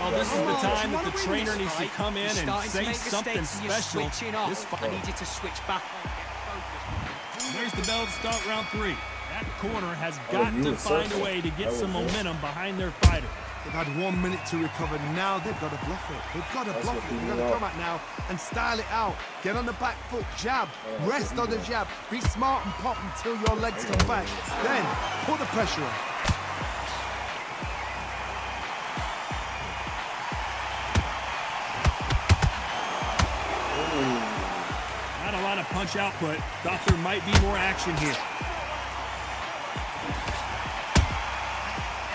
Well, this is the time that the trainer needs to come in and say something special. This I fight. need you to switch back on. There's the bell to start round three. That corner has got to find a way to get some momentum behind their fighter. They've had 1 minute to recover. Now they've got to bluff it. They've got to bluff it. They've got to come out now and style it out. Get on the back foot, jab, rest on the jab. Be smart and pop until your legs come back. Then put the pressure on. Not a lot of punch output. Thought there might be more action here.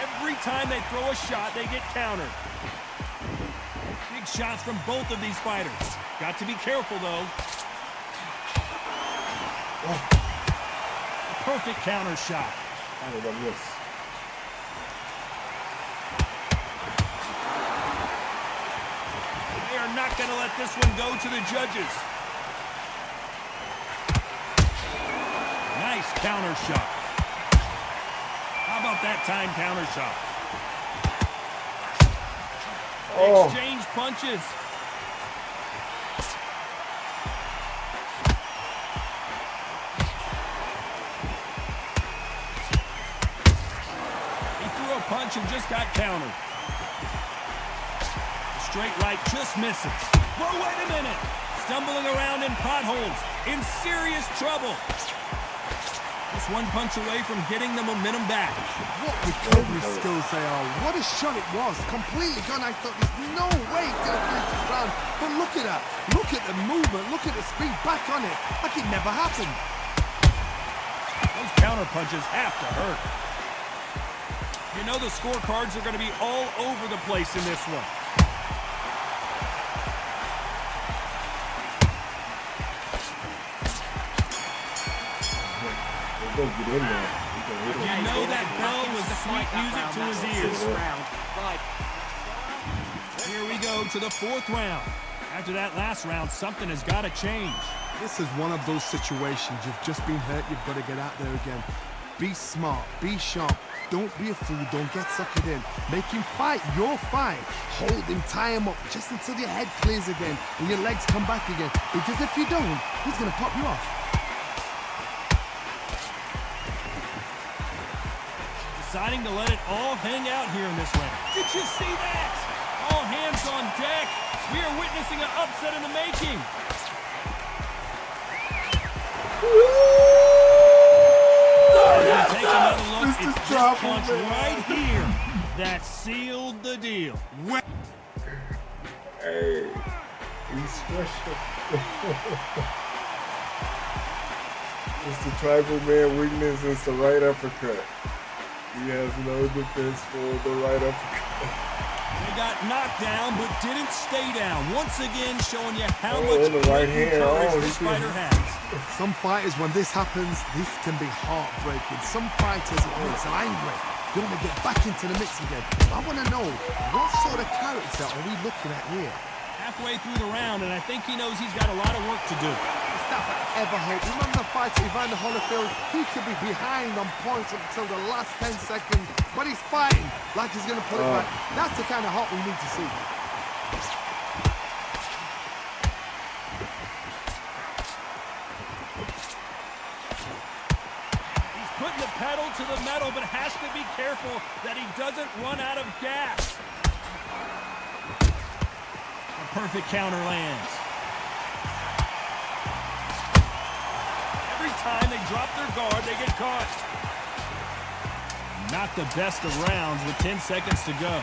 Every time they throw a shot, they get countered. Big shots from both of these fighters. Got to be careful, though. perfect counter shot. I don't know this. They are not going to let this one go to the judges. Nice counter shot. How about that time counter shot? Oh. Exchange punches. He threw a punch and just got countered. The straight right just misses. Whoa, wait a minute. Stumbling around in potholes. In serious trouble. Just one punch away from getting the momentum back. What recovery skills they are. What a shot it was. Completely gone. I thought there's no way he's going to finish this round. But look at that. Look at the movement. Look at the speed back on it. Like it never happened. Those counter punches have to hurt. You know the scorecards are going to be all over the place in this one. Go get in there. You know that bell was sweet music to his ears. Right. Here we go to the fourth round. After that last round, something has got to change. This is one of those situations. You've just been hurt. You've got to get out there again. Be smart. Be sharp. Don't be a fool. Don't get suckered in. Make him fight your fight. Hold him. Tie him up just until your head clears again and your legs come back again. Because if you don't, he's going to pop you off. Deciding to let it all hang out here in this round. Did you see that? All hands on deck. We are witnessing an upset in the making. Take another look. It's this punch right here that sealed the deal. Hey, he's special. It's the tribal man weakness. It's the right uppercut. He has no defense for the right uppercut. They got knocked down, but didn't stay down. Once again, showing you how Oh, much the right hand. courage Oh, this he fighter can- has. Some fighters, when this happens, this can be heartbreaking. Some fighters, it makes them angry. They want to get back into the mix again. I want to know, what sort of character are we looking at here? Halfway through the round, and I think he knows he's got a lot of work to do. It's not that I ever hope. Remember the fight to Evander Holyfield? He could be behind on points until the last 10 seconds, but he's fighting like he's going to put it back. That's the kind of heart we need to see. He's putting the pedal to the metal, but has to be careful that he doesn't run out of gas. A perfect counter lands. Every time they drop their guard, they get caught. Not the best of rounds with 10 seconds to go.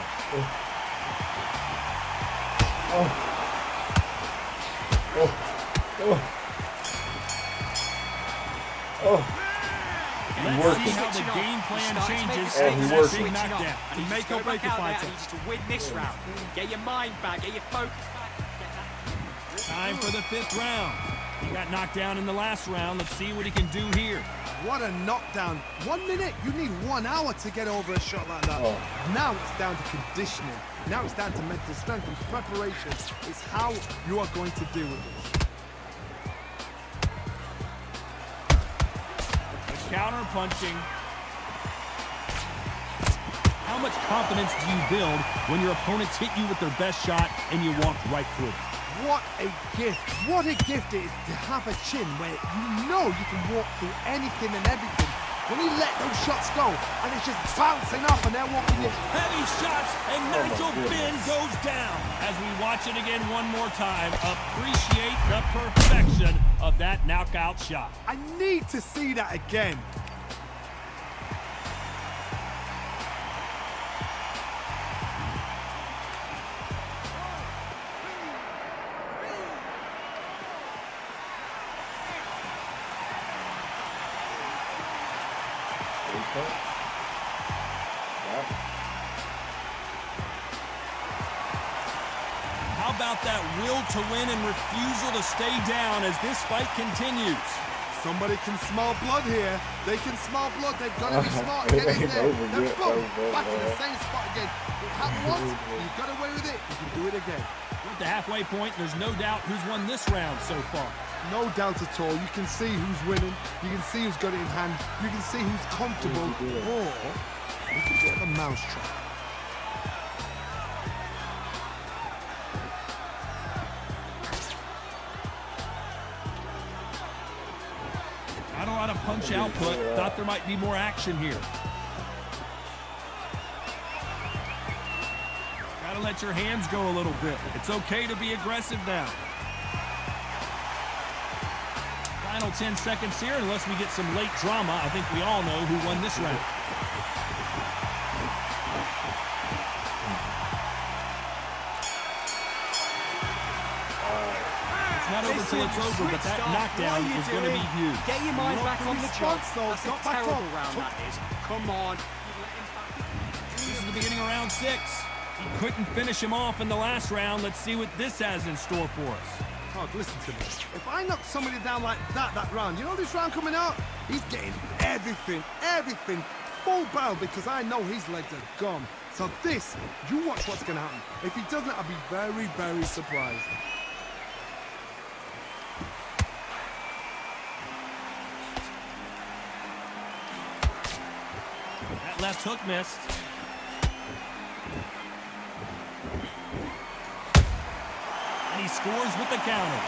Let's see how the game plan changes he after works. that big knockdown. And Make make or break a fighter. He needs to win this round. Get your mind back. Get your focus back. Get that. Time for the fifth round. He got knocked down in the last round. Let's see what he can do here. What a knockdown. 1 minute, you need 1 hour to get over a shot like that. Now it's down to conditioning. Now it's down to mental strength and preparation. It's how you are going to deal with this. Counter punching. How much confidence do you build when your opponents hit you with their best shot and you walk right through it? What a gift. What a gift it is to have a chin where you know you can walk through anything and everything. When you let those shots go and it's just bouncing off and they're walking in. Heavy shots, and Nigel BENN goes down. As we watch it again one more time, appreciate the perfection of that knockout shot. I need to see that again. How about that will to win and refusal to stay down as this fight continues? Somebody can smell blood here. They can smell blood. They've got to be smart. Get in there. Then boom, back in the same spot again. It happened once. You got away with it. You can do it again. At the halfway point, there's no doubt who's won this round so far. No doubt at all. You can see who's winning. You can see who's got it in hand. You can see who's comfortable. Or you can get a mousetrap. Not a lot of punch output. Thought there might be more action here. Gotta let your hands go a little bit. It's okay to be aggressive now. Final 10 seconds here, unless we get some late drama. I think we all know who won this round. It's not over till it's over, but that knockdown is going to be huge. Get your mind back on the job. That's a terrible round, that is. Come on. This is the beginning of round 6. He couldn't finish him off in the last round. Let's see what this has in store for us. Oh, listen to me. If I knock somebody down like that round, you know this round coming out? He's getting everything, full barrel, because I know his legs are gone. So this, you watch what's going to happen. If he doesn't, I'll be very, very surprised. That left hook missed. And he scores with the counter.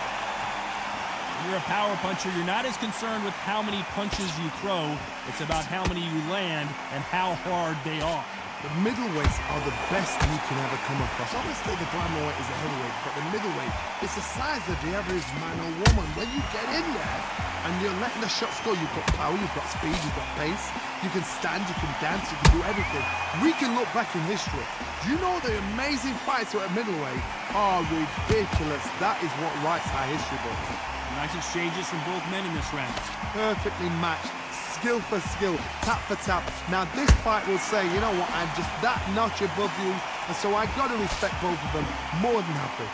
When you're a power puncher, you're not as concerned with how many punches you throw. It's about how many you land and how hard they are. The middleweights are the best you can ever come across. Obviously, the glamour weight is a heavyweight, but the middleweight is the size of the average man or woman. When you get in there and you're letting the shots go, you've got power, you've got speed, you've got pace. You can stand, you can dance, you can do everything. We can look back in history. Do you know the amazing fights at middleweight are ridiculous? That is what writes our history books. Nice exchanges from both men in this round. Perfectly matched. Skill for skill, tap for tap. Now this fight will say, you know what, I'm just that notch above you, and so I got to respect both of them more than happy.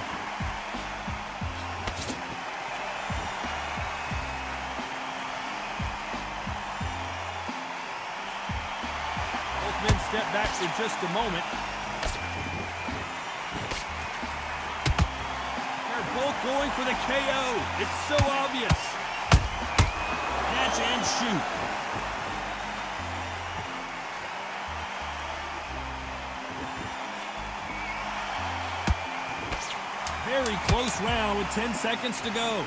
Both men step back for just a moment. They're both going for the KO. It's so obvious. Catch and shoot. Very close round with 10 seconds to go.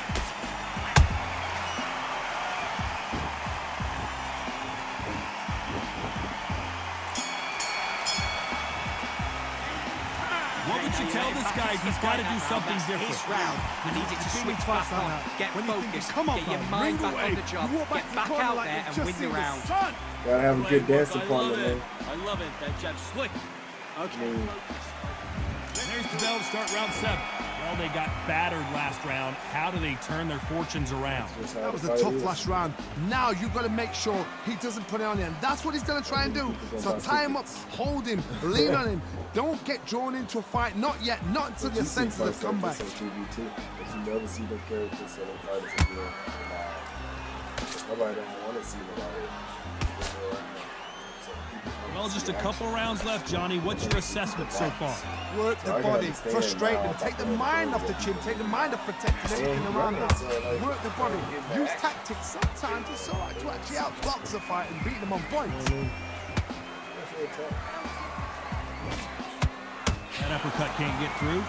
What would you tell this guy? He's got to do something different. His round. You need to switch back on. Get focused. Come on, get your man, mind ring back on the job. Get back out there and win the round. Gotta have a good dancing I partner, love it. man. I love it. That jab slick. Okay. There's the bell to start round 7. Well, they got battered last round. How do they turn their fortunes around? That was a tough last round. Now you've got to make sure he doesn't put it on you, and that's what he's going to try and do. So tie him up, hold him, lean on him. Don't get drawn into a fight. Not yet. Not until your senses have come back. On TV too, but you never see the characters so they fighters again. Nobody don't want to see nobody. Well, just a couple rounds left, Johnny. What's your assessment so far? Work the body, frustrate them, take the mind off the chin, take the mind off protecting everything around them. Work the body, use tactics. Sometimes it's all right to actually outbox a fight and beat them on points. That uppercut can't get through.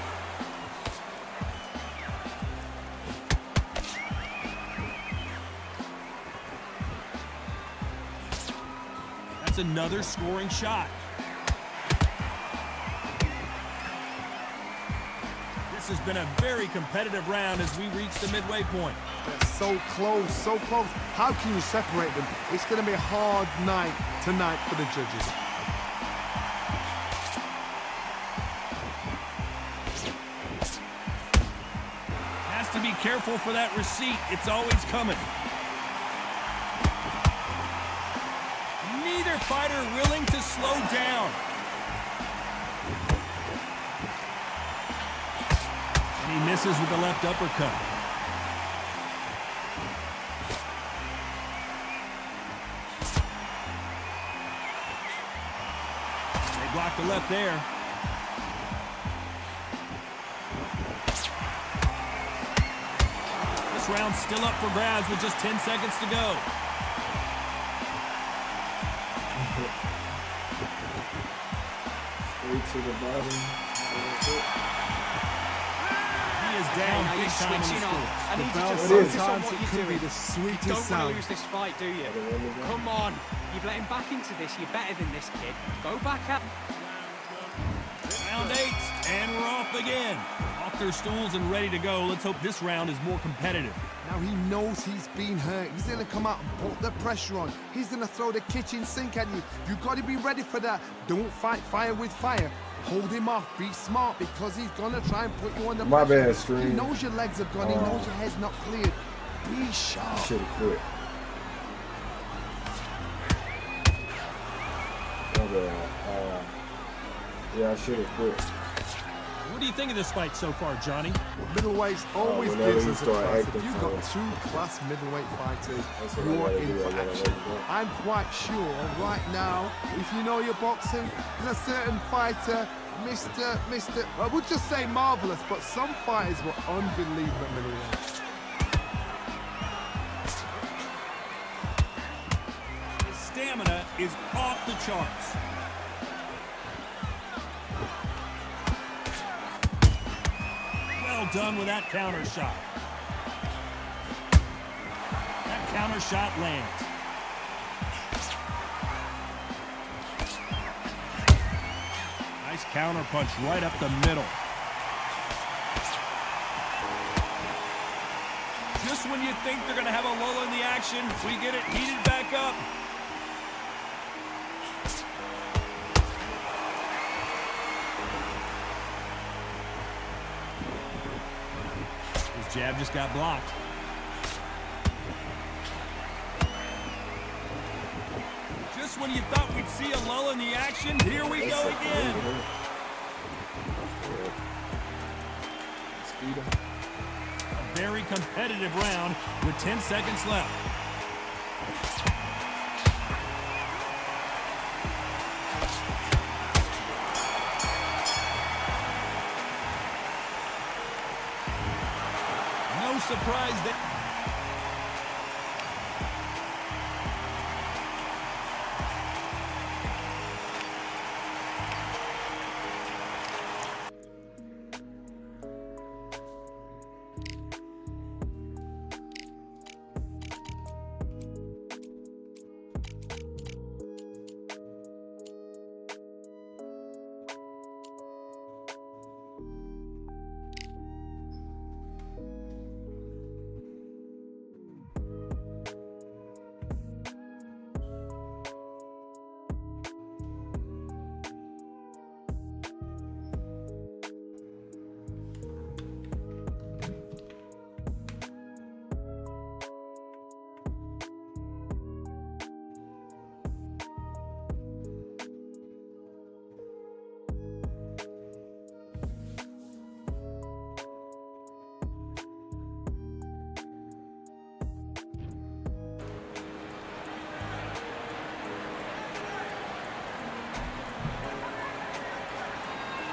That's another scoring shot. This has been a very competitive round as we reach the midway point. They're so close, so close. How can you separate them? It's going to be a hard night tonight for the judges. Has to be careful for that receipt. It's always coming. Neither fighter willing to slow down. And he misses with the left uppercut. blocked the left there. This round's still up for grabs with just 10 seconds to go. Straight to the bottom. He is down Now big you're time in the switching on. score. I need you to Well, focus on sometimes what it you're could be doing. the sweetest Don't want sound. to lose this fight, do you? Come on. You've let him back into this. You're better than this kid. Go back up. Round 8, and we're off again. Off their stools and ready to go. Let's hope this round is more competitive. Now he knows he's been hurt. He's gonna come out and put the pressure on. He's gonna throw the kitchen sink at you. You gotta be ready for that. Don't fight fire with fire. Hold him off. Be smart because he's gonna try and put you on the My pressure. bad, Stream. He knows your legs are gone. He knows your head's not cleared. Be sharp. Should have quit. My bad. Yeah, I should have quit. What do you think of this fight so far, Johnny? Middleweights always whenever gives you us a start class. If acting you've funny. got two class middleweight fighters, That's what I you're gotta in do. I for gotta action. let it go. I'm quite sure right now, if you know your boxing, there's a certain fighter, Mr. I would just say marvelous, but some fighters were unbelievable at middleweight. His stamina is off the charts. Well done with that counter shot. That counter shot lands. Nice counter punch right up the middle. Just when you think they're going to have a lull in the action, we get it heated back up. His jab just got blocked. Just when you thought we'd see a lull in the action, here we go again. A very competitive round with 10 seconds left. No surprise that...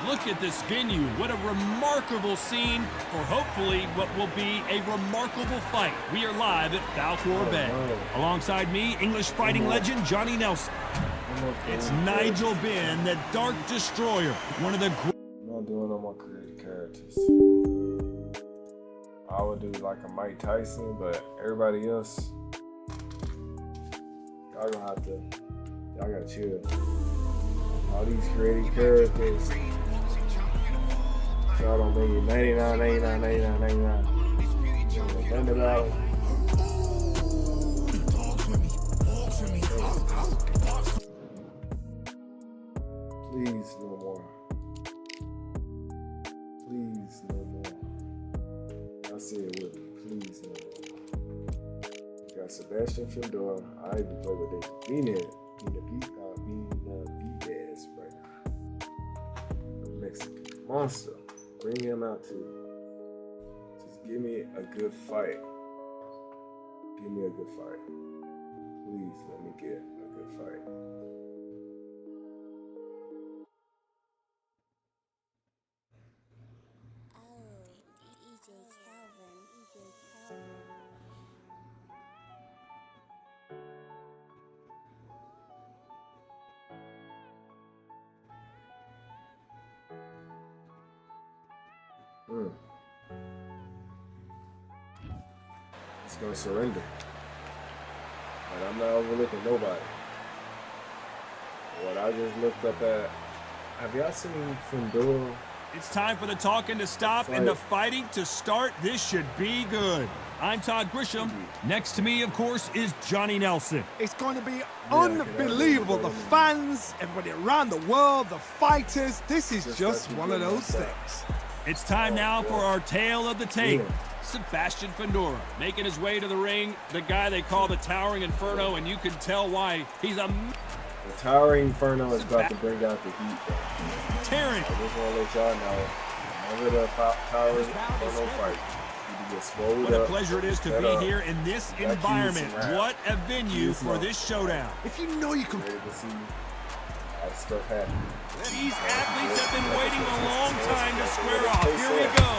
Look at this venue. What a remarkable scene for hopefully what will be a remarkable fight. We are live at Falcor BENN. Alongside me, English fighting legend Johnny Nelson. It's Nigel BENN, the Dark Destroyer, one of the great... I'm not doing no more creative characters. I would do like a Mike Tyson, but everybody else, y'all gonna have to, y'all gotta chill. All these creative characters, y'all don't make it 99, 99, 99, 99. Nothing about it. Please, no more. Please, no more. I say it with me. Please, no more. We got Sebastian Fedor. I even play with David being the B-Gas right now. Mexican monster. Bring him out too. Just give me a good fight. Give me a good fight. Please let me get a good fight. He's gonna surrender. And I'm not overlooking nobody. What I just looked up at, have y'all seen Fundora? It's time for the talking to stop and the fighting to start. This should be good. I'm Todd Grisham. Next to me, of course, is Johnny Nelson. It's going to be unbelievable. The fans, everybody around the world, the fighters. This is just one of those things. It's time now for our tale of the tape. Sebastian Fundora making his way to the ring. The guy they call the Towering Inferno, and you can tell why. He's a... The Towering Inferno is about to bring out the heat. Terran. I just want to let y'all know, whenever the Towering Inferno fight, what a pleasure it is to be here in this environment. What a venue for this showdown. If you know you can... Stuff happen. These athletes have been waiting a long time to square off. Here we go.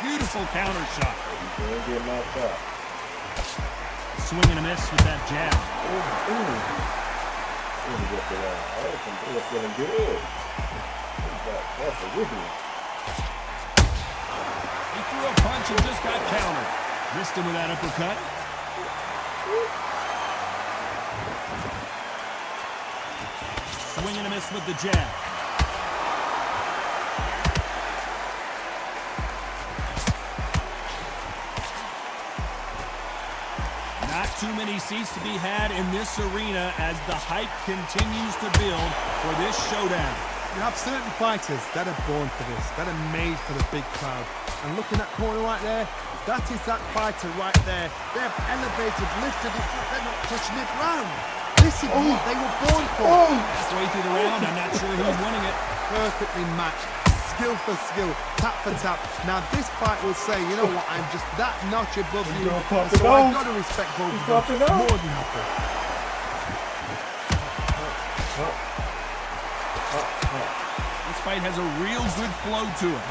Beautiful counter shot. Get knocked out. Swing and a miss with that jab. They're feeling good. That's a wiggle. He threw a punch and just got countered. Missed him with that uppercut. Swing and a miss with the jab. Not too many seats to be had in this arena as the hype continues to build for this showdown. You have certain fighters that are born for this, that are made for the big crowd. And looking at that corner right there, that is that fighter right there. They have elevated, lifted, they're not touching it round. This is what they were born for. Halfway through the round, I'm not sure who's winning it. Perfectly matched, skill for skill, tap for tap. Now this fight will say, you know what, I'm just that notch above you, so I've got to respect both of them more than happy. This fight has a real good flow to it.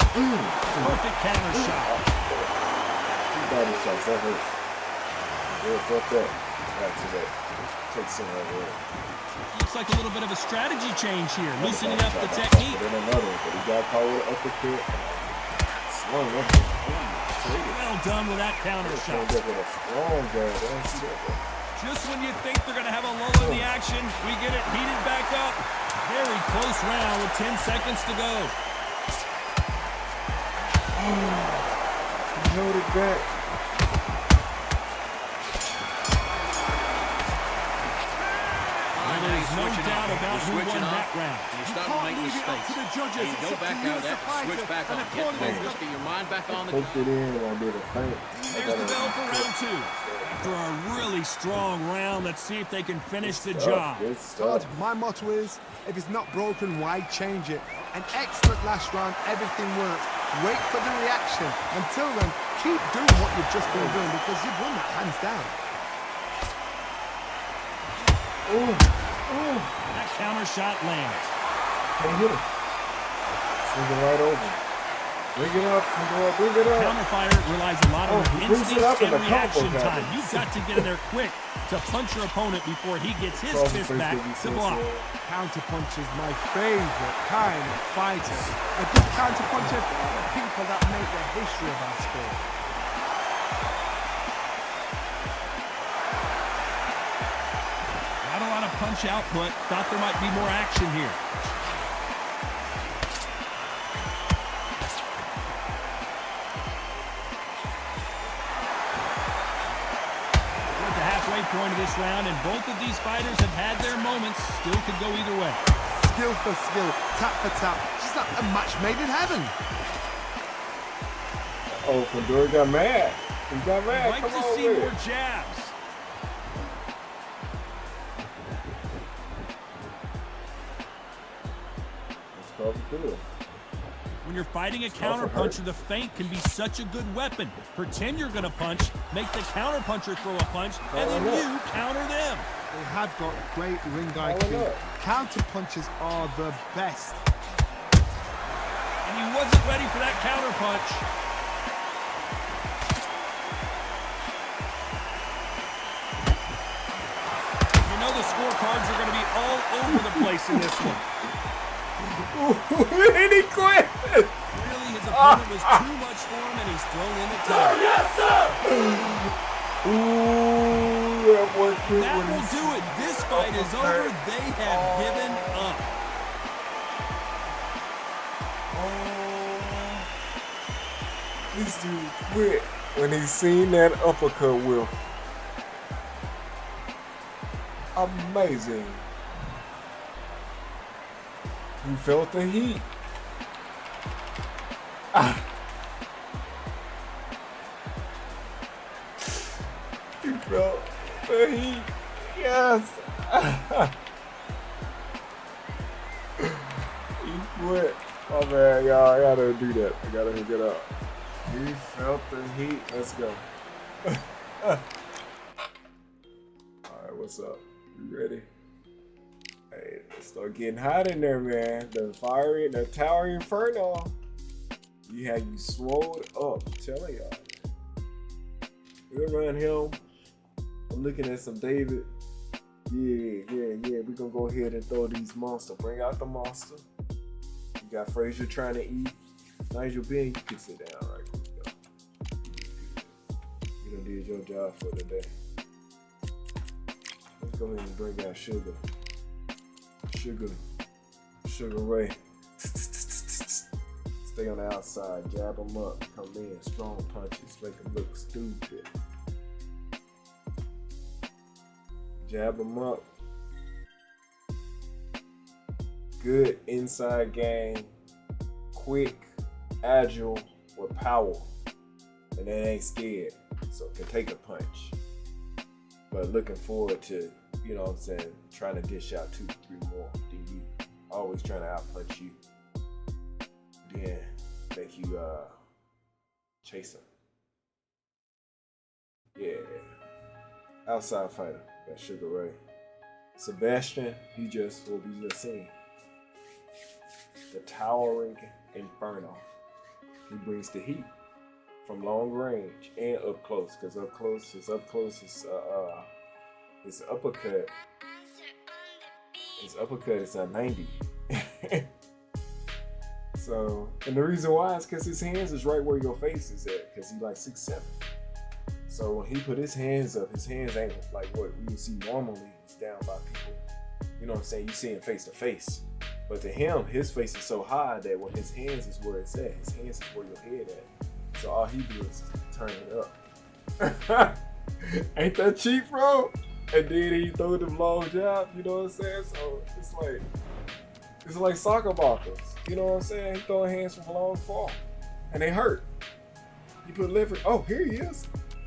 Perfect counter shot. Body shots, that hurts. Yeah, fuck that. Activate. Take some right there. Looks like a little bit of a strategy change here, loosening up the technique. Then another, but he got caught with an uppercut. Slung up. Well done with that counter shot. Strong guy. Just when you think they're going to have a lull in the action, we get it heated back up. Very close round with 10 seconds to go. He held it back. There's no doubt about who won that round. You're starting to make mistakes. You go back out there, switch back on, get focused, get your mind back on the Poked it in and I did a feint. There's the bell for round two. After a really strong round, let's see if they can finish the job. Todd, my motto is, if it's not broken, why change it? An excellent last round, everything worked. Wait for the reaction. Until then, keep doing what you've just been doing because you've won that hands down. That counter shot lands. Can't hit him. Swing it right over. Bring it up, bring it up. Counter fire relies a lot on instinct and reaction time. You've got to get in there quick to punch your opponent before he gets his fist back to block. Counter punch is my favorite kind of fighter. A good counter puncher are the people that make the history of our sport. Not a lot of punch output. Thought there might be more action here. We're at the halfway point of this round, and both of these fighters have had their moments. Still could go either way. Skill for skill, tap for tap. Just like a match made in heaven. Oh, Fundora got mad. He got mad. I'd like to see more jabs. When you're fighting a counterpuncher, the feint can be such a good weapon. Pretend you're going to punch, make the counterpuncher throw a punch, and then you counter them. They have got great ring IQ. Counterpunchers are the best. And he wasn't ready for that counterpunch. You know the scorecards are going to be all over the place in this one. And he quit. Really, his opponent was too much for him, and he's thrown in the towel. Yes, sir. Ooh, that boy quit. That will do it. This fight is over. They have given up. This dude quit when he seen that uppercut whip. Amazing. He felt the heat. He felt the heat. Yes. He quit. Oh man, y'all, I gotta do that. I gotta hook it up. He felt the heat. Let's go. Alright, what's up? You ready? Hey, let's start getting hot in there, man. The Tower Inferno. You had you swole up. I'm telling y'all. We're around him. I'm looking at some David. Yeah. We're gonna go ahead and throw these monsters. Bring out the monster. You got Frazier trying to eat. Nigel Ben, you can sit down right quick. You done did your job for the day. Let's go ahead and bring out Sugar. Sugar Ray. Stay on the outside, jab them up, come in, strong punches, make them look stupid. Jab them up. Good inside game, quick, agile, with power, and they ain't scared, so can take a punch. But looking forward to, you know what I'm saying, trying to dish out 2-3 more than you. Always trying to outpunch you. Then make you chase him. Yeah. Outside fighter, got Sugar Ray. Sebastian, he just what we just seen. The Towering Inferno. He brings the heat from long range and up close, because up close is his uppercut. His uppercut is a 90. So, and the reason why is because his hands is right where your face is at, because he's like 6'7". So when he put his hands up, his hands ain't like what we would see normally. It's down by people. You know what I'm saying? You see him face to face. But to him, his face is so high that when his hands is where it's at, his hands is where your head at. So all he do is turn it up. Ain't that cheap, bro? And then he throw them long jabs, you know what I'm saying? So it's like soccer blockers. You know what I'm saying? He throwing hands from long far. And they hurt. He put leverage. Oh, here he is.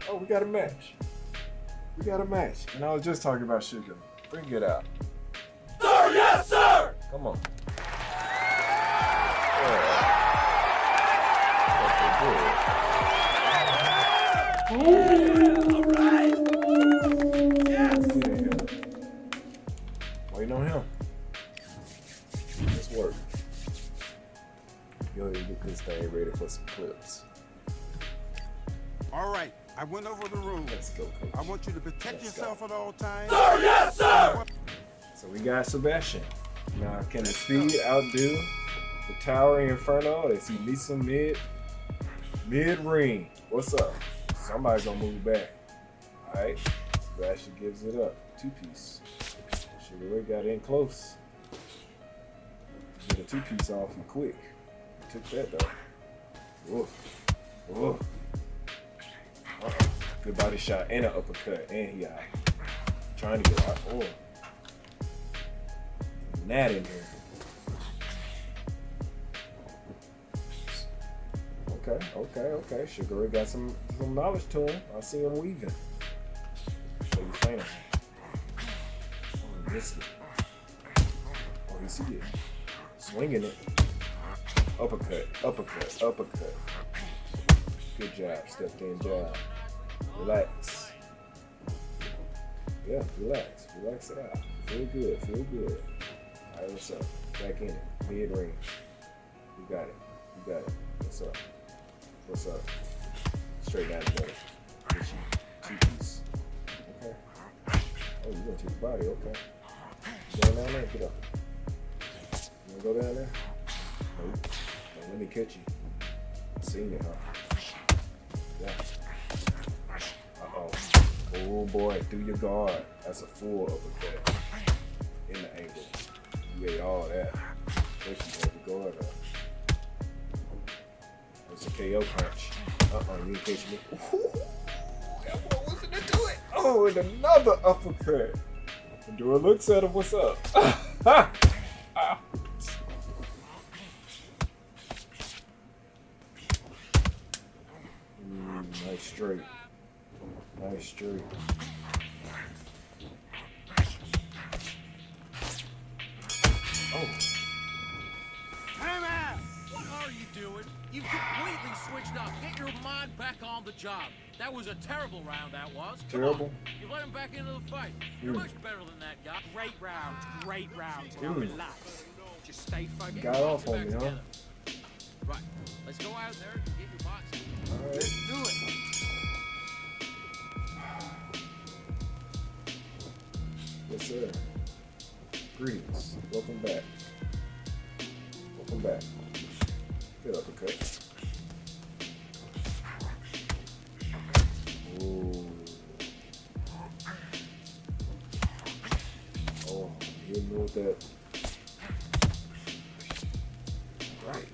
Oh, we got a match. And I was just talking about Sugar. Bring it out. Sir, yes, sir! Come on. All right. Yes. Waiting on him. Let's work. Yo, get this thing ready for some clips. All right, I went over the rules. Let's go, coach. I want you to protect yourself at all times. Sir, yes, sir! So we got Sebastian. Now, can the speed outdo the Towering Inferno? They see Lisa mid-ring. What's up? Somebody's gonna move back. All right, Sebastian gives it up. 2-piece. Sugar Ray got in close. Get a 2-piece off and quick. Took that though. Whoa. Good body shot and an uppercut, and he out. Trying to get out. Oh. That in here. Okay. Sugar Ray got some knowledge to him. I see him weaving. So you fainting. Oh, he missed it. Oh, he see it. Swinging it. Uppercut. Good job. Stepped in jab. Relax. Yeah, relax. Relax it out. Feel good. All right, what's up? Back in it. Mid-range. You got it. What's up? Straight down the middle. 2-piece. Okay. Oh, you gonna take the body, okay. You going down there? Get up. You wanna go down there? Nope. Oh, let me catch you. Seen it, huh? Yeah. Uh-oh. Oh boy, through your guard. That's a full uppercut. In the angle. You ate all that. But you had the guard up. That's a KO punch. You didn't catch me. Ooh, that boy wasn't to do it. Oh, and another uppercut. Endura looks at him, what's up? Nice straight. Nice straight. Oh. Time out! What are you doing? You've completely switched up. Get your mind back on the job. That was a terrible round, that was. Terrible? You let him back into the fight. You're much better than that guy. Great round. Now relax. Just stay focused. Got off on me, huh? Right. Let's go out there and get your boxing. Alright. Let's do it. Yes, sir. Greetings. Welcome back. Welcome back. Good uppercut. Ooh. Oh, you didn't know that. Right.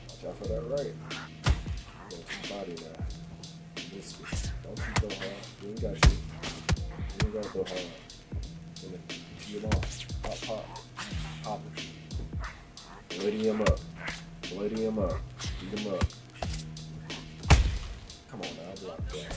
Watch out for that right. Go to the body now. Don't you go hard. You ain't got to. You ain't got to go hard. Tee him off. Pop, pop. Pop him. Bloody him up. Bloody him up. Beat him up. Come on now, block that.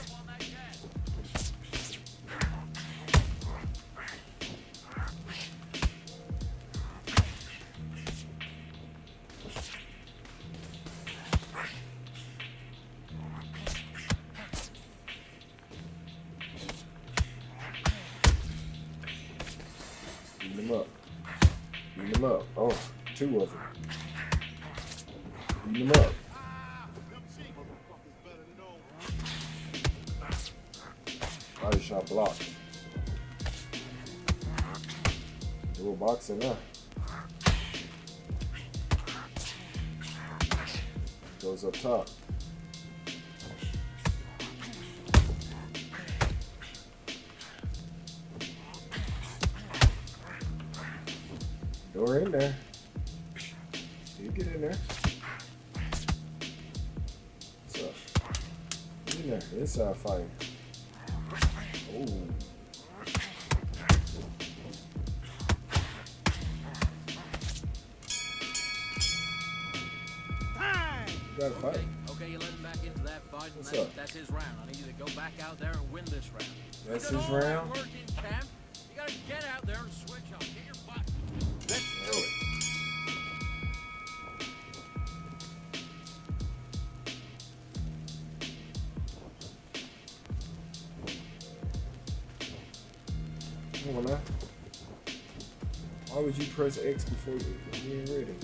Beat him up. Beat him up. Oh, two of them. Beat him up. Body shot blocked. Dual boxing, huh? Goes up top. Door in there. You get in there. What's up? Get in there. Inside fighting. Oh. You gotta fight. Okay, you let him back into that fight, and What's up? that's his round. I need you to go back out there and win this round. That's You done his all that round? work in camp. You gotta get out there and switch up. Get your butt. Let's do it. Come on now. Why would you press X before you ain't ready?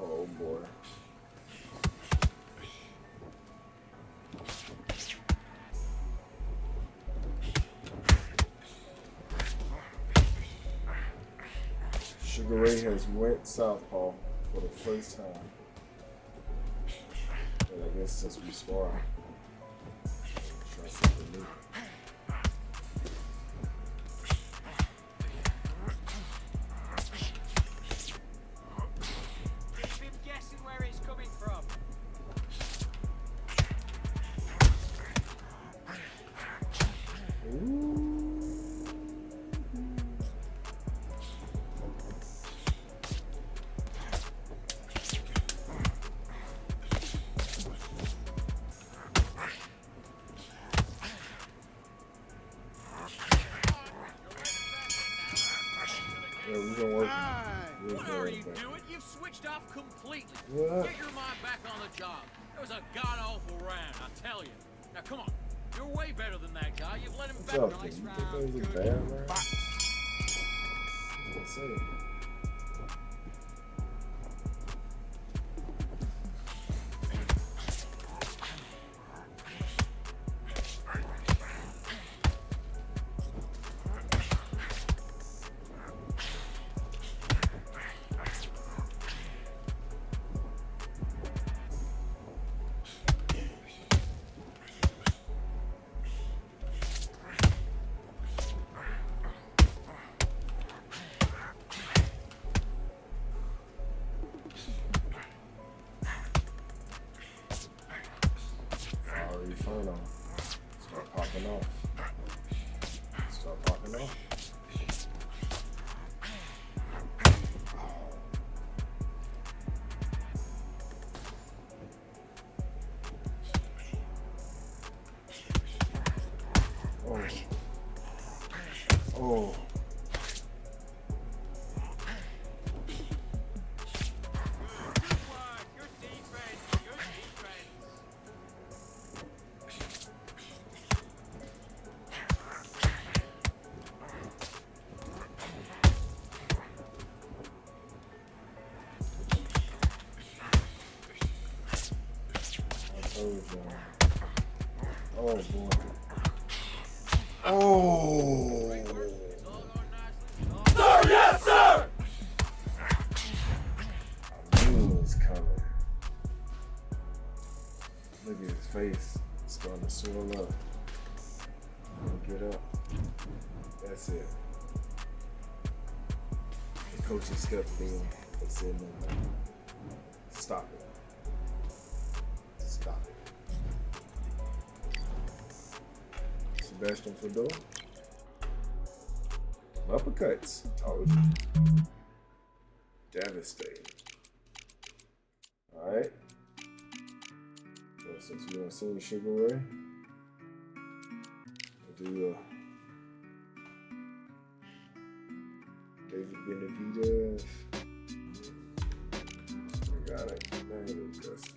Oh boy. Sugar Ray has went southpaw for the first time. And I guess since we sparred. Try something new. Keep him guessing where it's coming from. What? Get your mind back on the job. That was a god-awful round, I tell you. Now, come on. You're way better than that guy. You've let him What's back. up, Nice dude? You round. think that was a Good. bad round? What's it? Already fine on. Start popping off. Start popping off. Oh. Oh. Oh boy. Oh. Sir, yes, sir! I knew it was coming. Look at his face. It's starting to swell up. Get up. That's it. The coach has stepped in and said, no, stop it. Stop it. Sebastian Fedor. Uppercuts. Told you. Devastating. Alright. Well, since we don't see Sugar Ray, we'll do David Benavidez. We got it. Manuel Justice.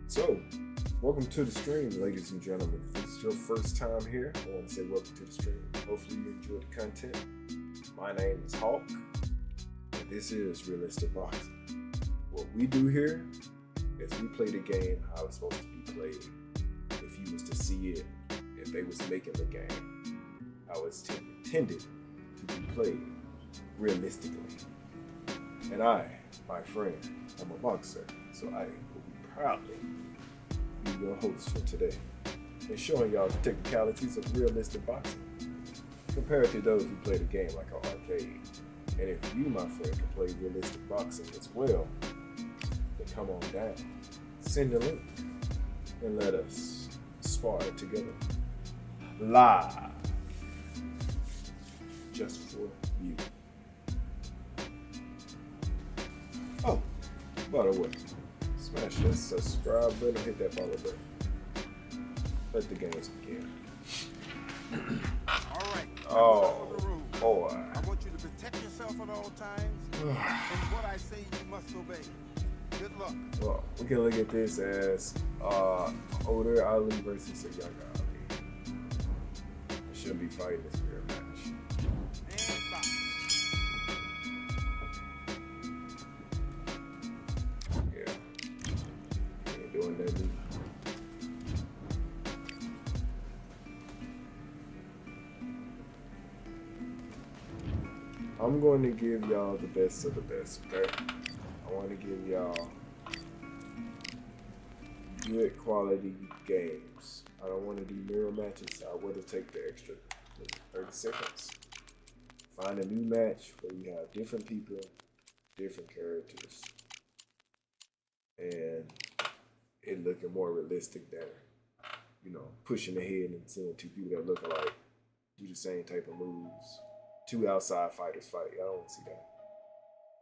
So, welcome to the stream, ladies and gentlemen. If this is your first time here, I want to say welcome to the stream. Hopefully you enjoyed the content. My name is Hawk, and this is Realistic Boxing. What we do here is we play the game how it's supposed to be played. If you was to see it, if they was making the game, how it's intended to be played realistically. And I, my friend, am a boxer, so I will be proudly be your host for today and showing y'all the technicalities of realistic boxing compared to those who play the game like an arcade. And if you, my friend, can play realistic boxing as well, then come on down, send the link, and let us spar together live just for you. Oh, by the way, smash that subscribe button, hit that follow button. Let the games begin. All right. Oh, boy. I want you to protect yourself at all times. And what I say, you must obey. Good luck. Well, we can look at this as older Ali versus a younger Ali. I shouldn't be fighting this mirror match. And stop. Yeah. He ain't doing that either. I'm going to give y'all the best of the best, okay? I want to give y'all good quality games. I don't want to do mirror matches. I would have take the extra 30 seconds. Find a new match where you have different people, different characters, and it looking more realistic than, you know, pushing ahead and seeing two people that look alike do the same type of moves two outside fighters fight. I don't want to see that.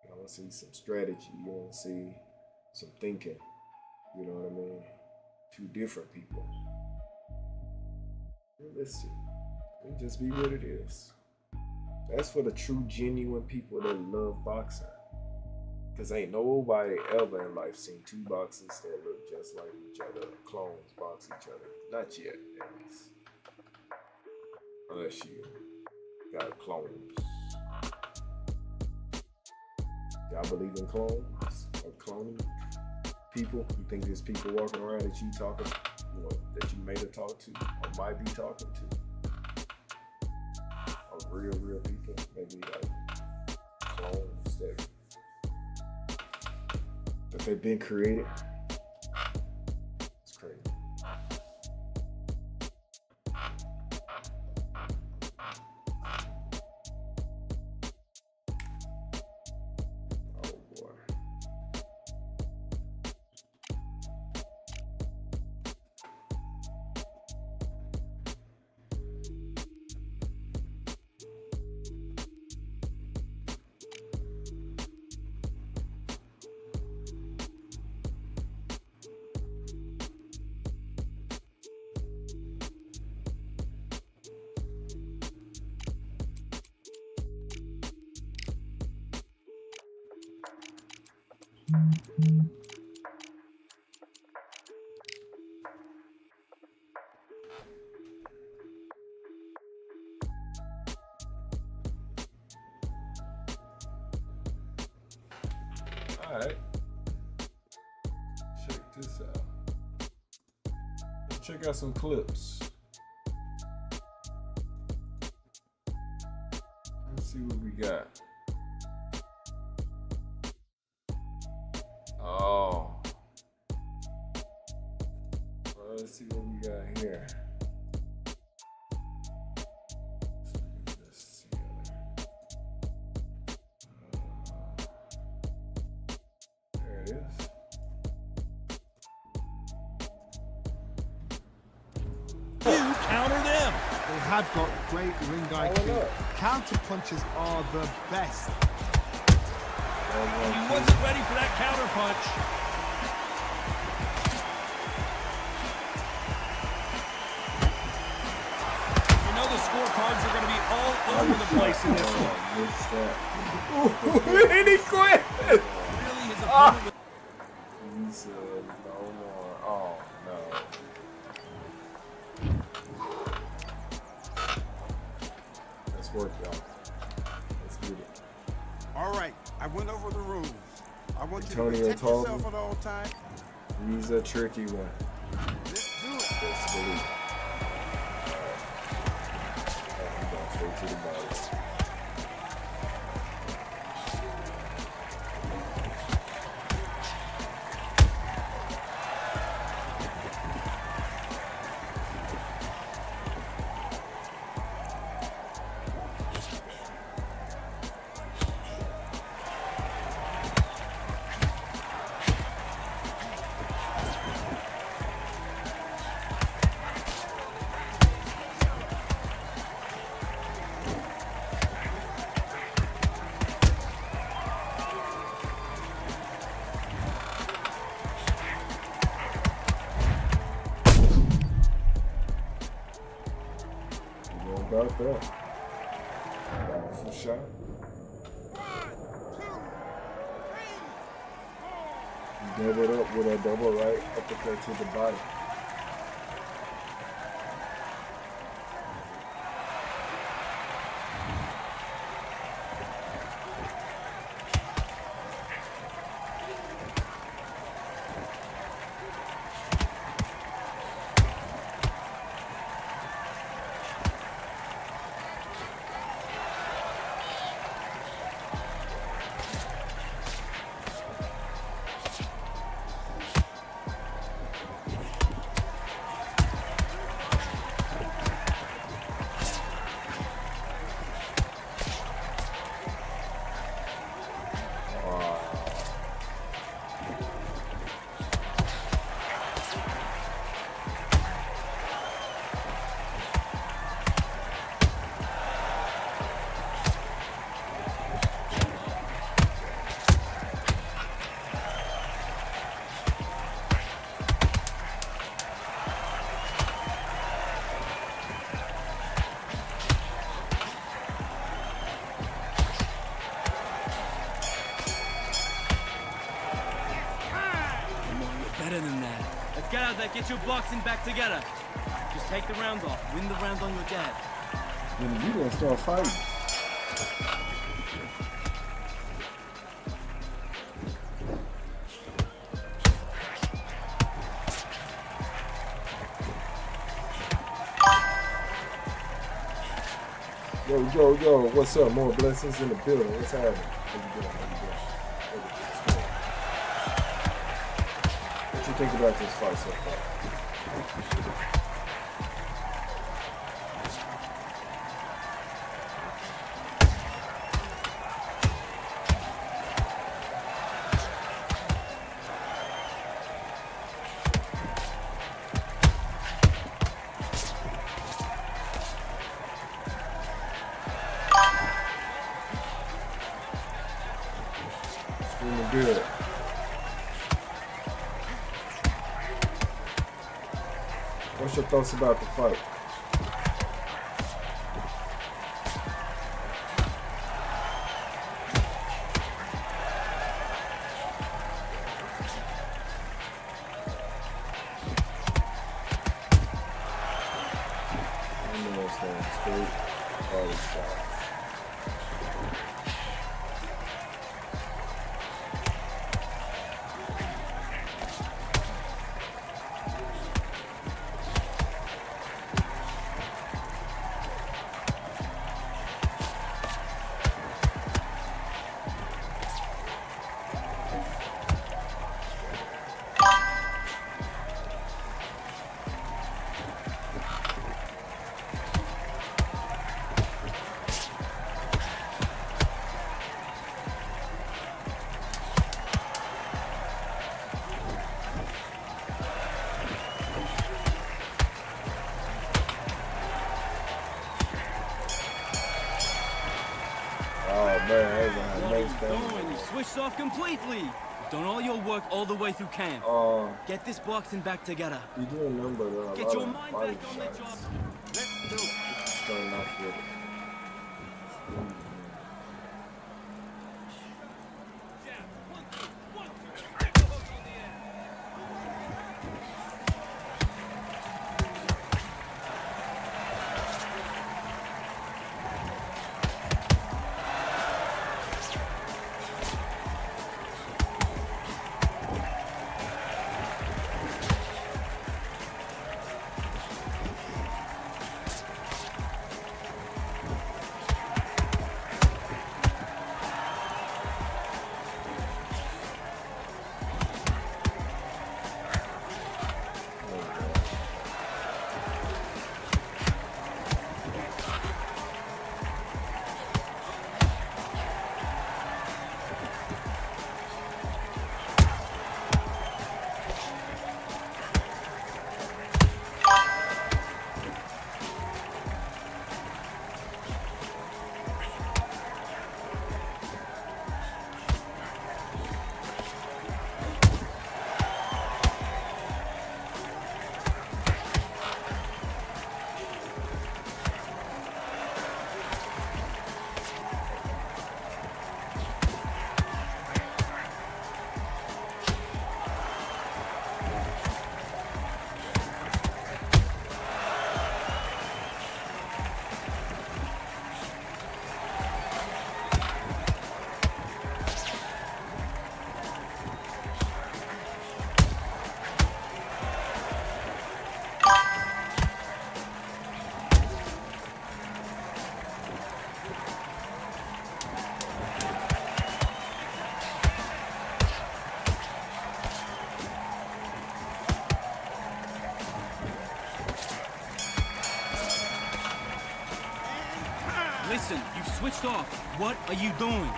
I want to see some strategy. You want to see some thinking. You know what I mean? Two different people. Realistic. It just be what it is. That's for the true, genuine people that love boxing. Because ain't nobody ever in life seen two boxers that look just like each other, clones box each other. Not yet, at least. Unless you got clones. Y'all believe in clones? Or cloning people? You think there's people walking around that you talking, you know, that you may have talked to or might be talking to? Or real people? Maybe like clones that they've been created. It's crazy. Oh boy. Alright. Check this out. Let's check out some clips. Let's see what we got. Oh. Well, let's see what we got here. There it is. You counter them. They have got great ring IQ. Counter punches are the best. He wasn't ready for that counter punch. You know the scorecards are going to be all over the place in this one. And he quit! Really, his opponent was He said no more. Oh no. Let's work, y'all. Let's get it. All right, I went over the rules. I want you to Antonio protect Talbot. yourself at all times. He's a tricky one. Let's do it. Let's get it. Alright. I'm going straight to the body. About that. Powerful shot. He doubled up with a double right uppercut to the body. better than that. Let's get out there, get your boxing back together. Just take the round off, win the round on your jab. When you gonna start fighting? Yo, what's up? More blessings in the building. What's happening? What you think about this fight so far? Good. What's your thoughts about the fight? Straight body shots. You switched off completely. You've done all your work all the way through camp. Get this boxing back together. You do a number of Get your mind back on the job. Let's do it. Starting off with it. Listen, you've switched off. What are you doing?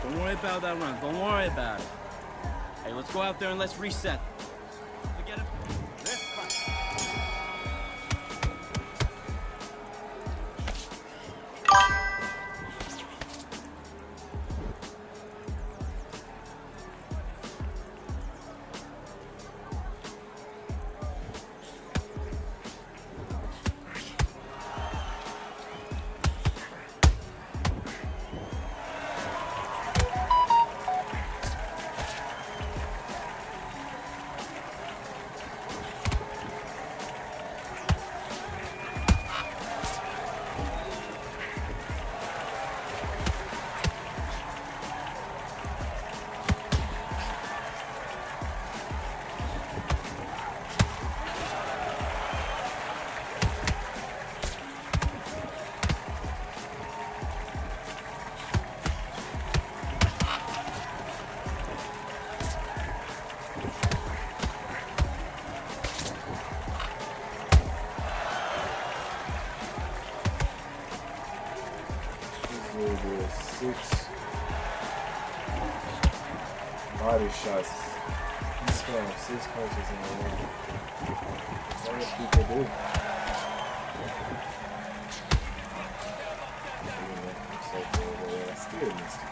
Don't worry about that run. Don't worry about it. Hey, let's go out there and let's reset. Forget it. shots. He spammed 6 punches in a row. That's what people do. I still missed it.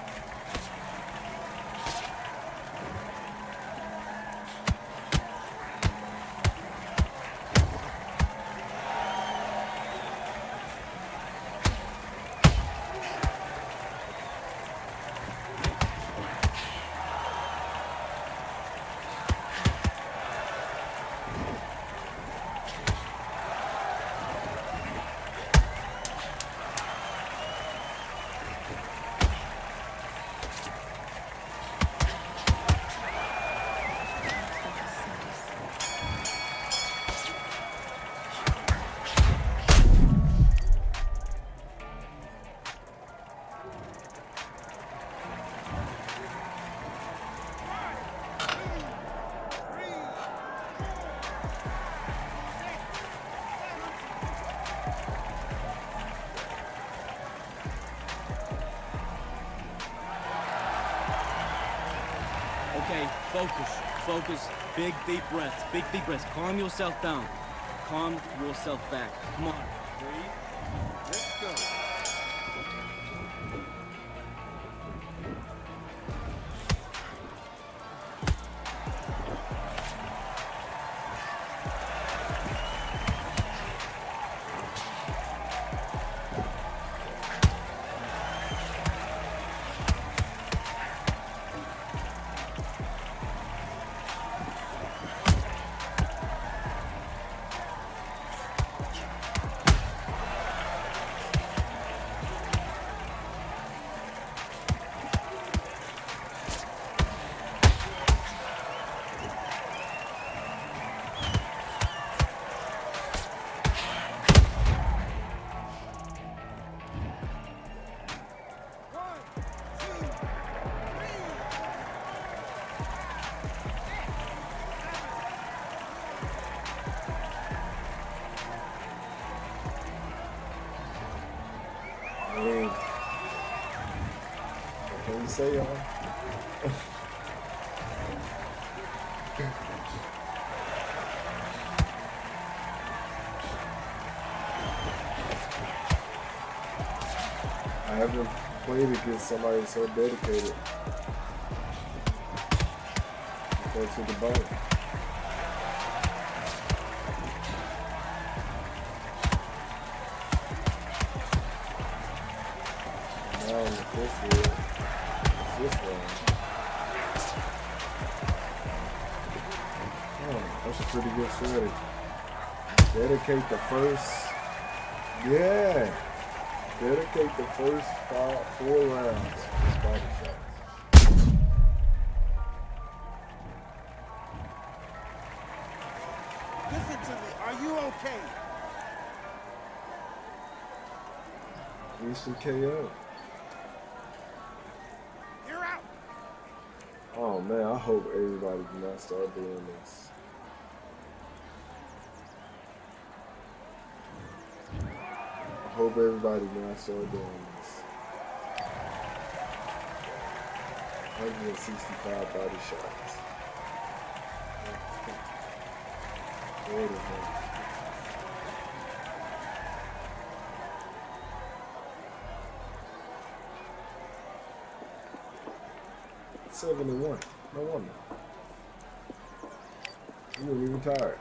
Okay, focus. Big deep breaths. Calm yourself down. Calm yourself back. Come on. Breathe. Let's go. What can we say, y'all? I haven't played against somebody so dedicated. Go to the bone. Now in the fifth one. Oh, that's a pretty good strategy. Dedicate the first. Yeah. Dedicate the first 4 rounds to body shots. Listen to me. Are you okay? Instant KO. You're out. Oh man, I hope everybody do not start doing this. I hope everybody do not start doing this. 165 body shots. Wait a minute. $71. No wonder. You were even tired.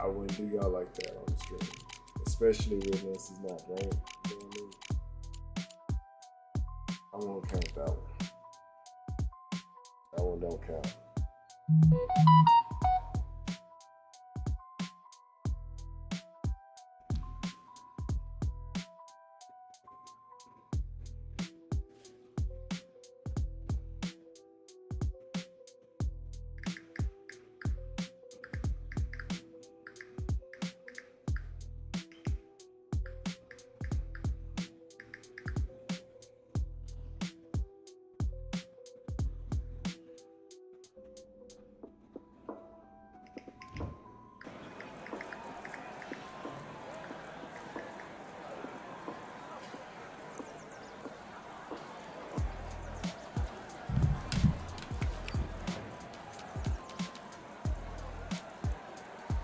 I wouldn't do y'all like that on the stream, especially when this is not ranked. You know what I mean? I won't count that one. That one don't count.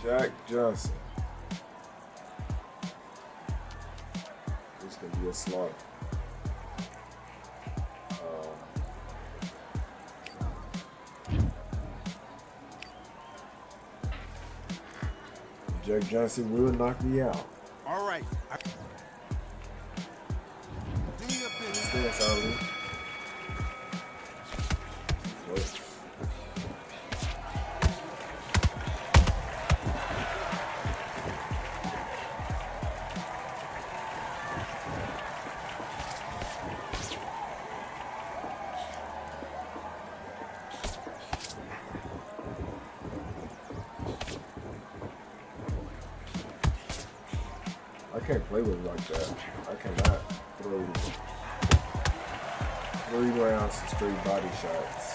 Jack Johnson. This could be a slaughter. Jack Johnson will knock me out. All right. Do your business. That's Ali. Close. I can't play with it like that. I cannot throw 3 rounds of straight body shots.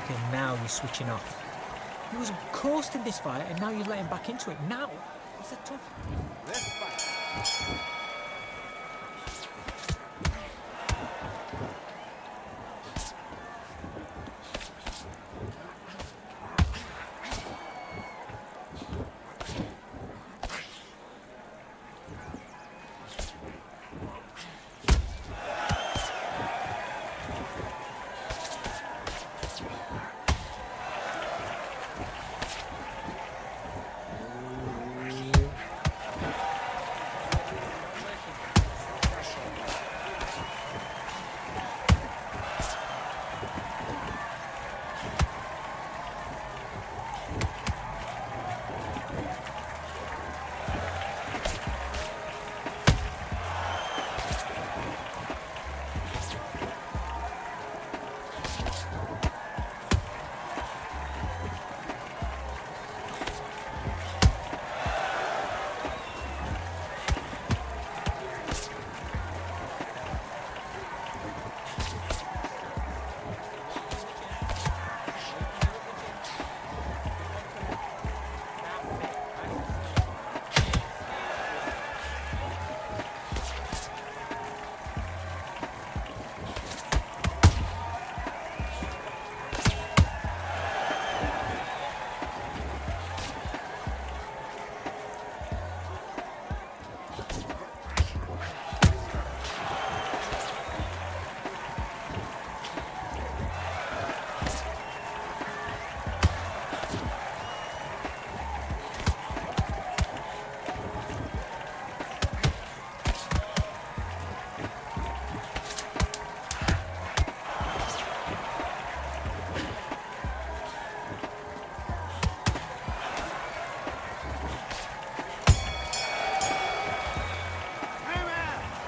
Okay, now you're switching off. He was coasting this fight and now you're letting back into it. Now, it's a tough... Let's fight.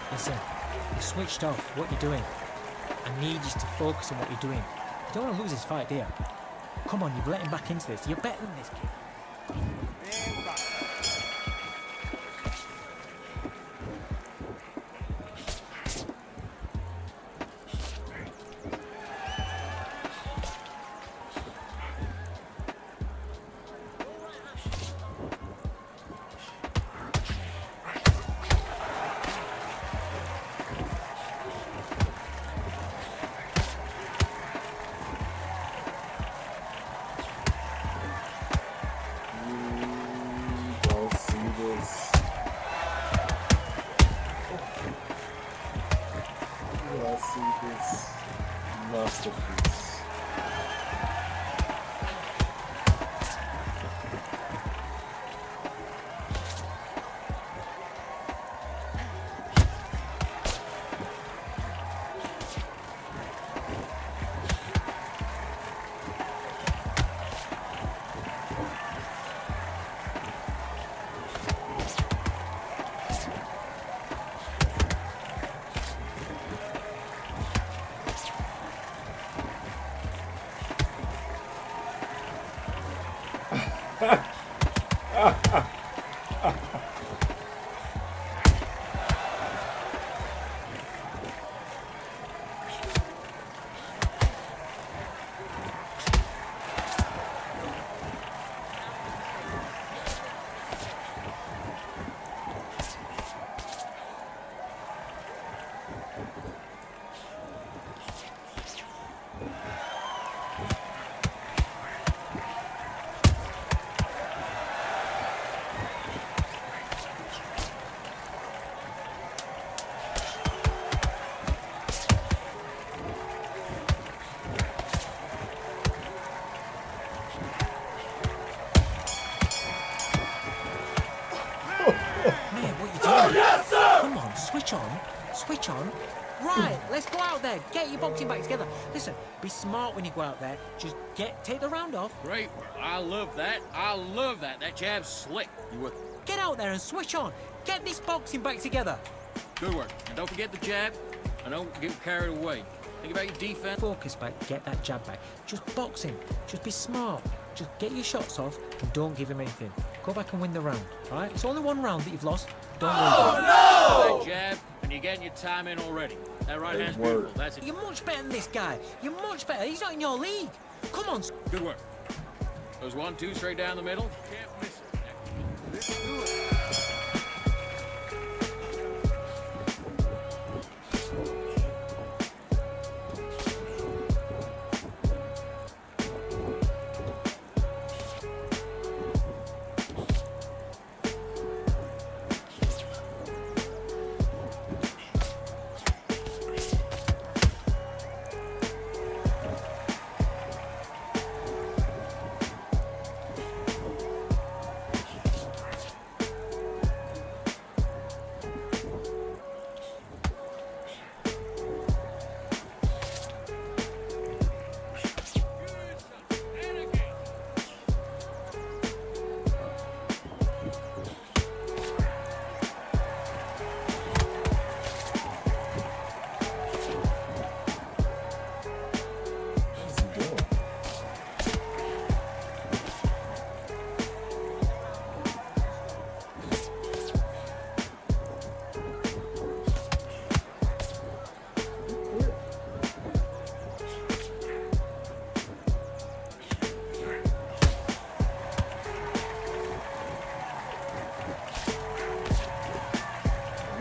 Listen, you switched off. What you're doing. I need you to focus on what you're doing. You don't want to lose this fight, do you? Come on, you've let him back into this. You're better than this kid. And fight. Man, what you doing? Yes, sir! Come on, switch on. Switch on. Right, let's go out there. Get your boxing back together. Listen, be smart when you go out there. Just take the round off. Great. I love that. I love that. That jab's slick. You with? Get out there and switch on. Get this boxing back together. Good work. And don't forget the jab. And don't get carried away. Think about your defense. Focus back, get that jab back. Just boxing. Just be smart. Just get your shots off and don't give him anything. Go back and win the round, all right? It's only one round that you've lost. Don't worry about it. That jab, and you're getting your time in already. That right hand's beautiful. That's it. You're much better than this guy. You're much better. He's not in your league. Come on. Good work. Those 1-2 straight down the middle. Can't miss it. Let's do it.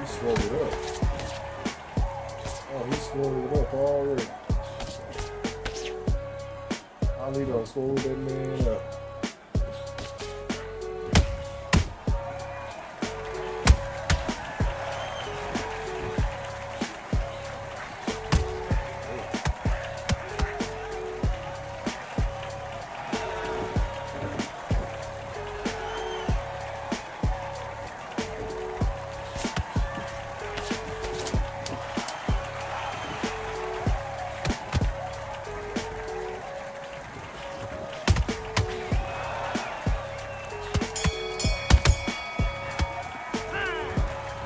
Swole it up. Oh, he swole it up already. Ali done swole that man up.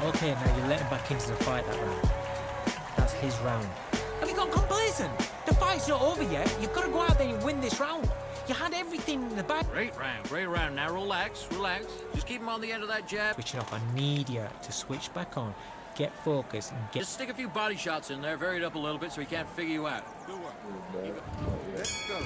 Okay, now you let him back into the fight that round. That's his round. Have you got complacent? The fight's not over yet. You've got to go out there and win this round. You had everything in the bag. Great round, great round. Now relax, relax. Just keep him on the end of that jab. Switching off. I need you to switch back on. Get focused and get... Just stick a few body shots in there, vary it up a little bit so he can't figure you out. Good work. Let's go.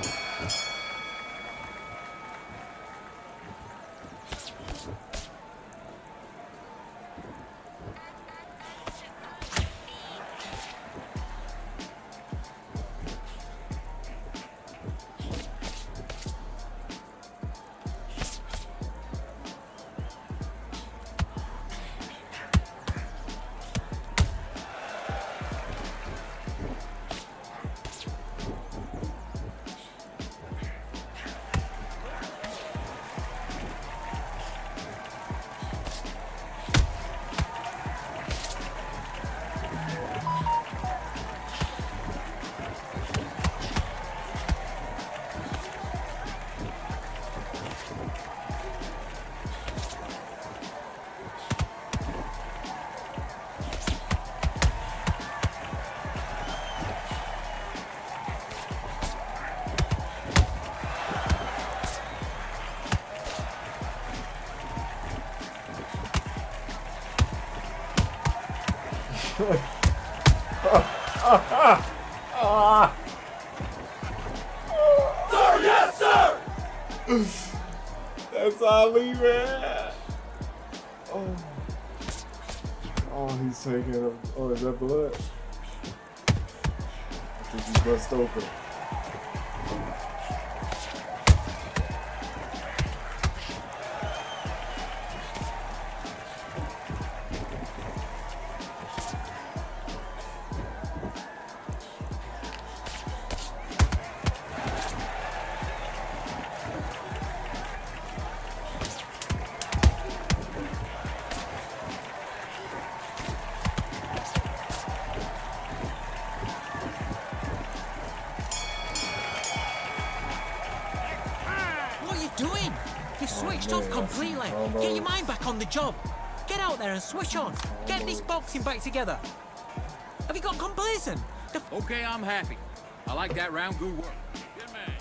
Sir, yes, sir! That's Ali, man. Oh. Oh, he's taking him. Oh, is that blood? I think he bust open. Switched off completely. Get your mind back on the job. Get out there and switch on. Get this boxing back together. Have you got complacent? Okay, I'm happy. I like that round. Good work. Good man.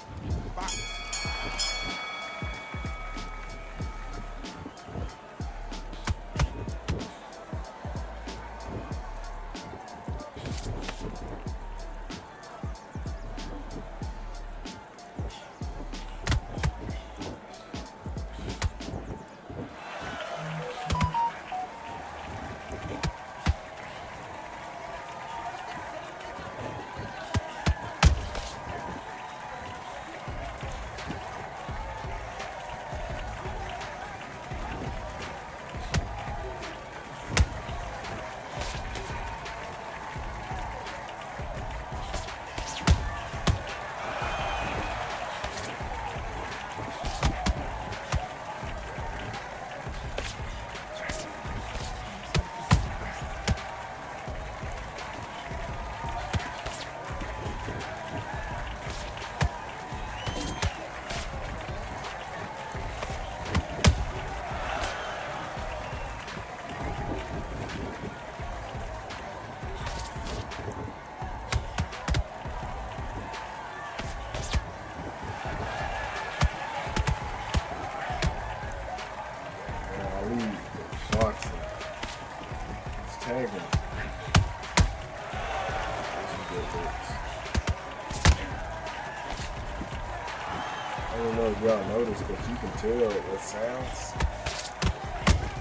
Y'all notice, but you can tell what sounds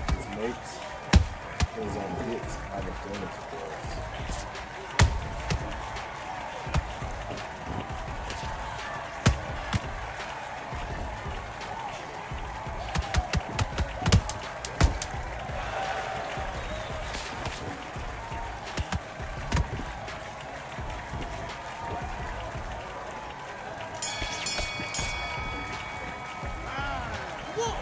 this makes is on the hits, how the damage it does.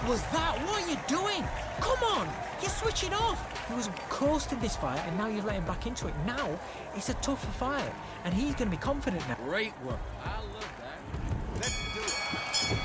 Was that? What are you doing? Come on, you're switching off. He was coasting this fight and now you've let him back into it. Now it's a tougher fight and he's going to be confident now. Great work. I love that. Let's do it.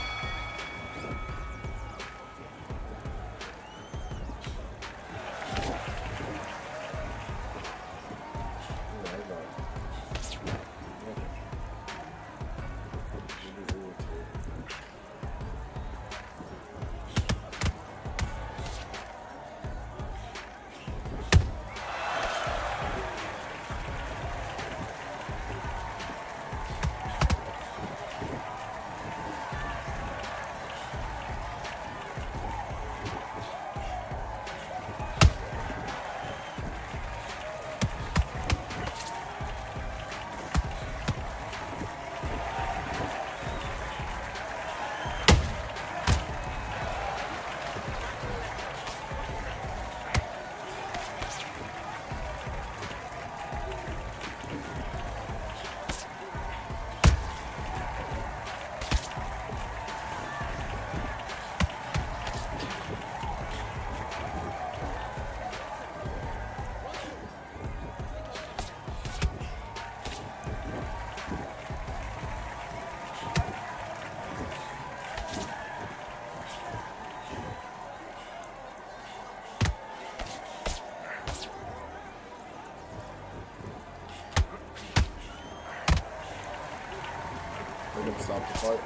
They're gonna stop the fight.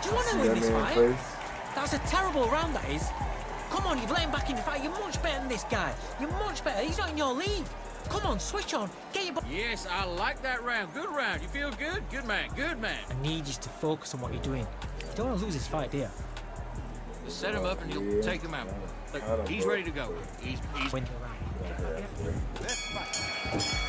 you want to See win that this man fight? face? That's a terrible round, that is. Come on, you've let him back in the fight. You're much better than this guy. You're much better. He's not in your league. Come on, switch on. Get your... Yes, I like that round. Good round. You feel good? Good man. Good man. I need you to focus on what you're doing. You don't want to lose this fight, do you? Just set him up and you'll take him out. Look, he's ready to go. He's Win the round. Let's fight.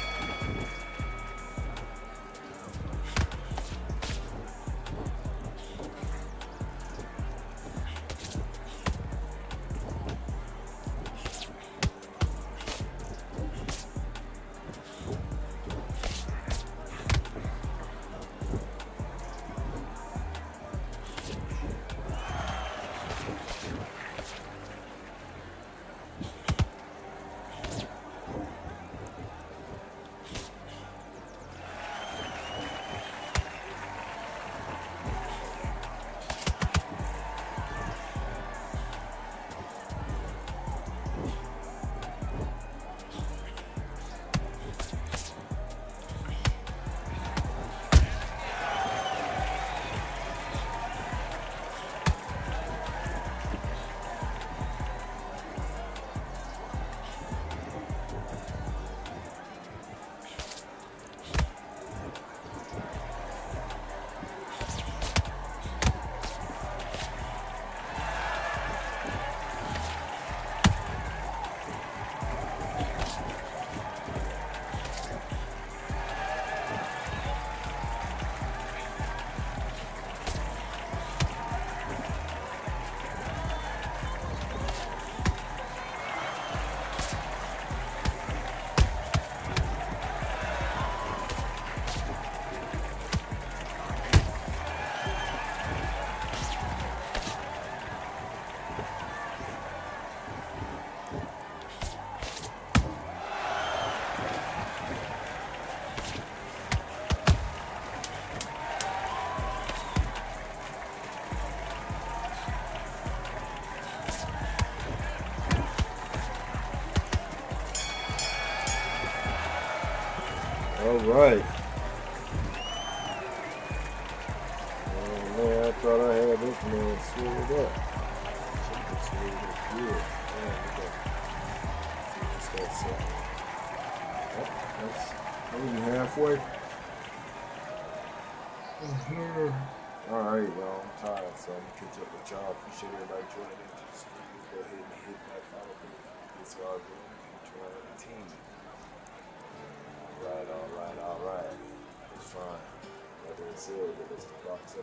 All right. Oh man, I thought I had this man swelled up. It's swelled up good. Man, look at that. That's only halfway. All right, y'all. I'm tired, so I'm gonna catch up with y'all. Appreciate everybody joining in. Just go ahead and hit that follow button. It's all good. Join the team. All right. It's fine. Whether it's ill, whether it's the box,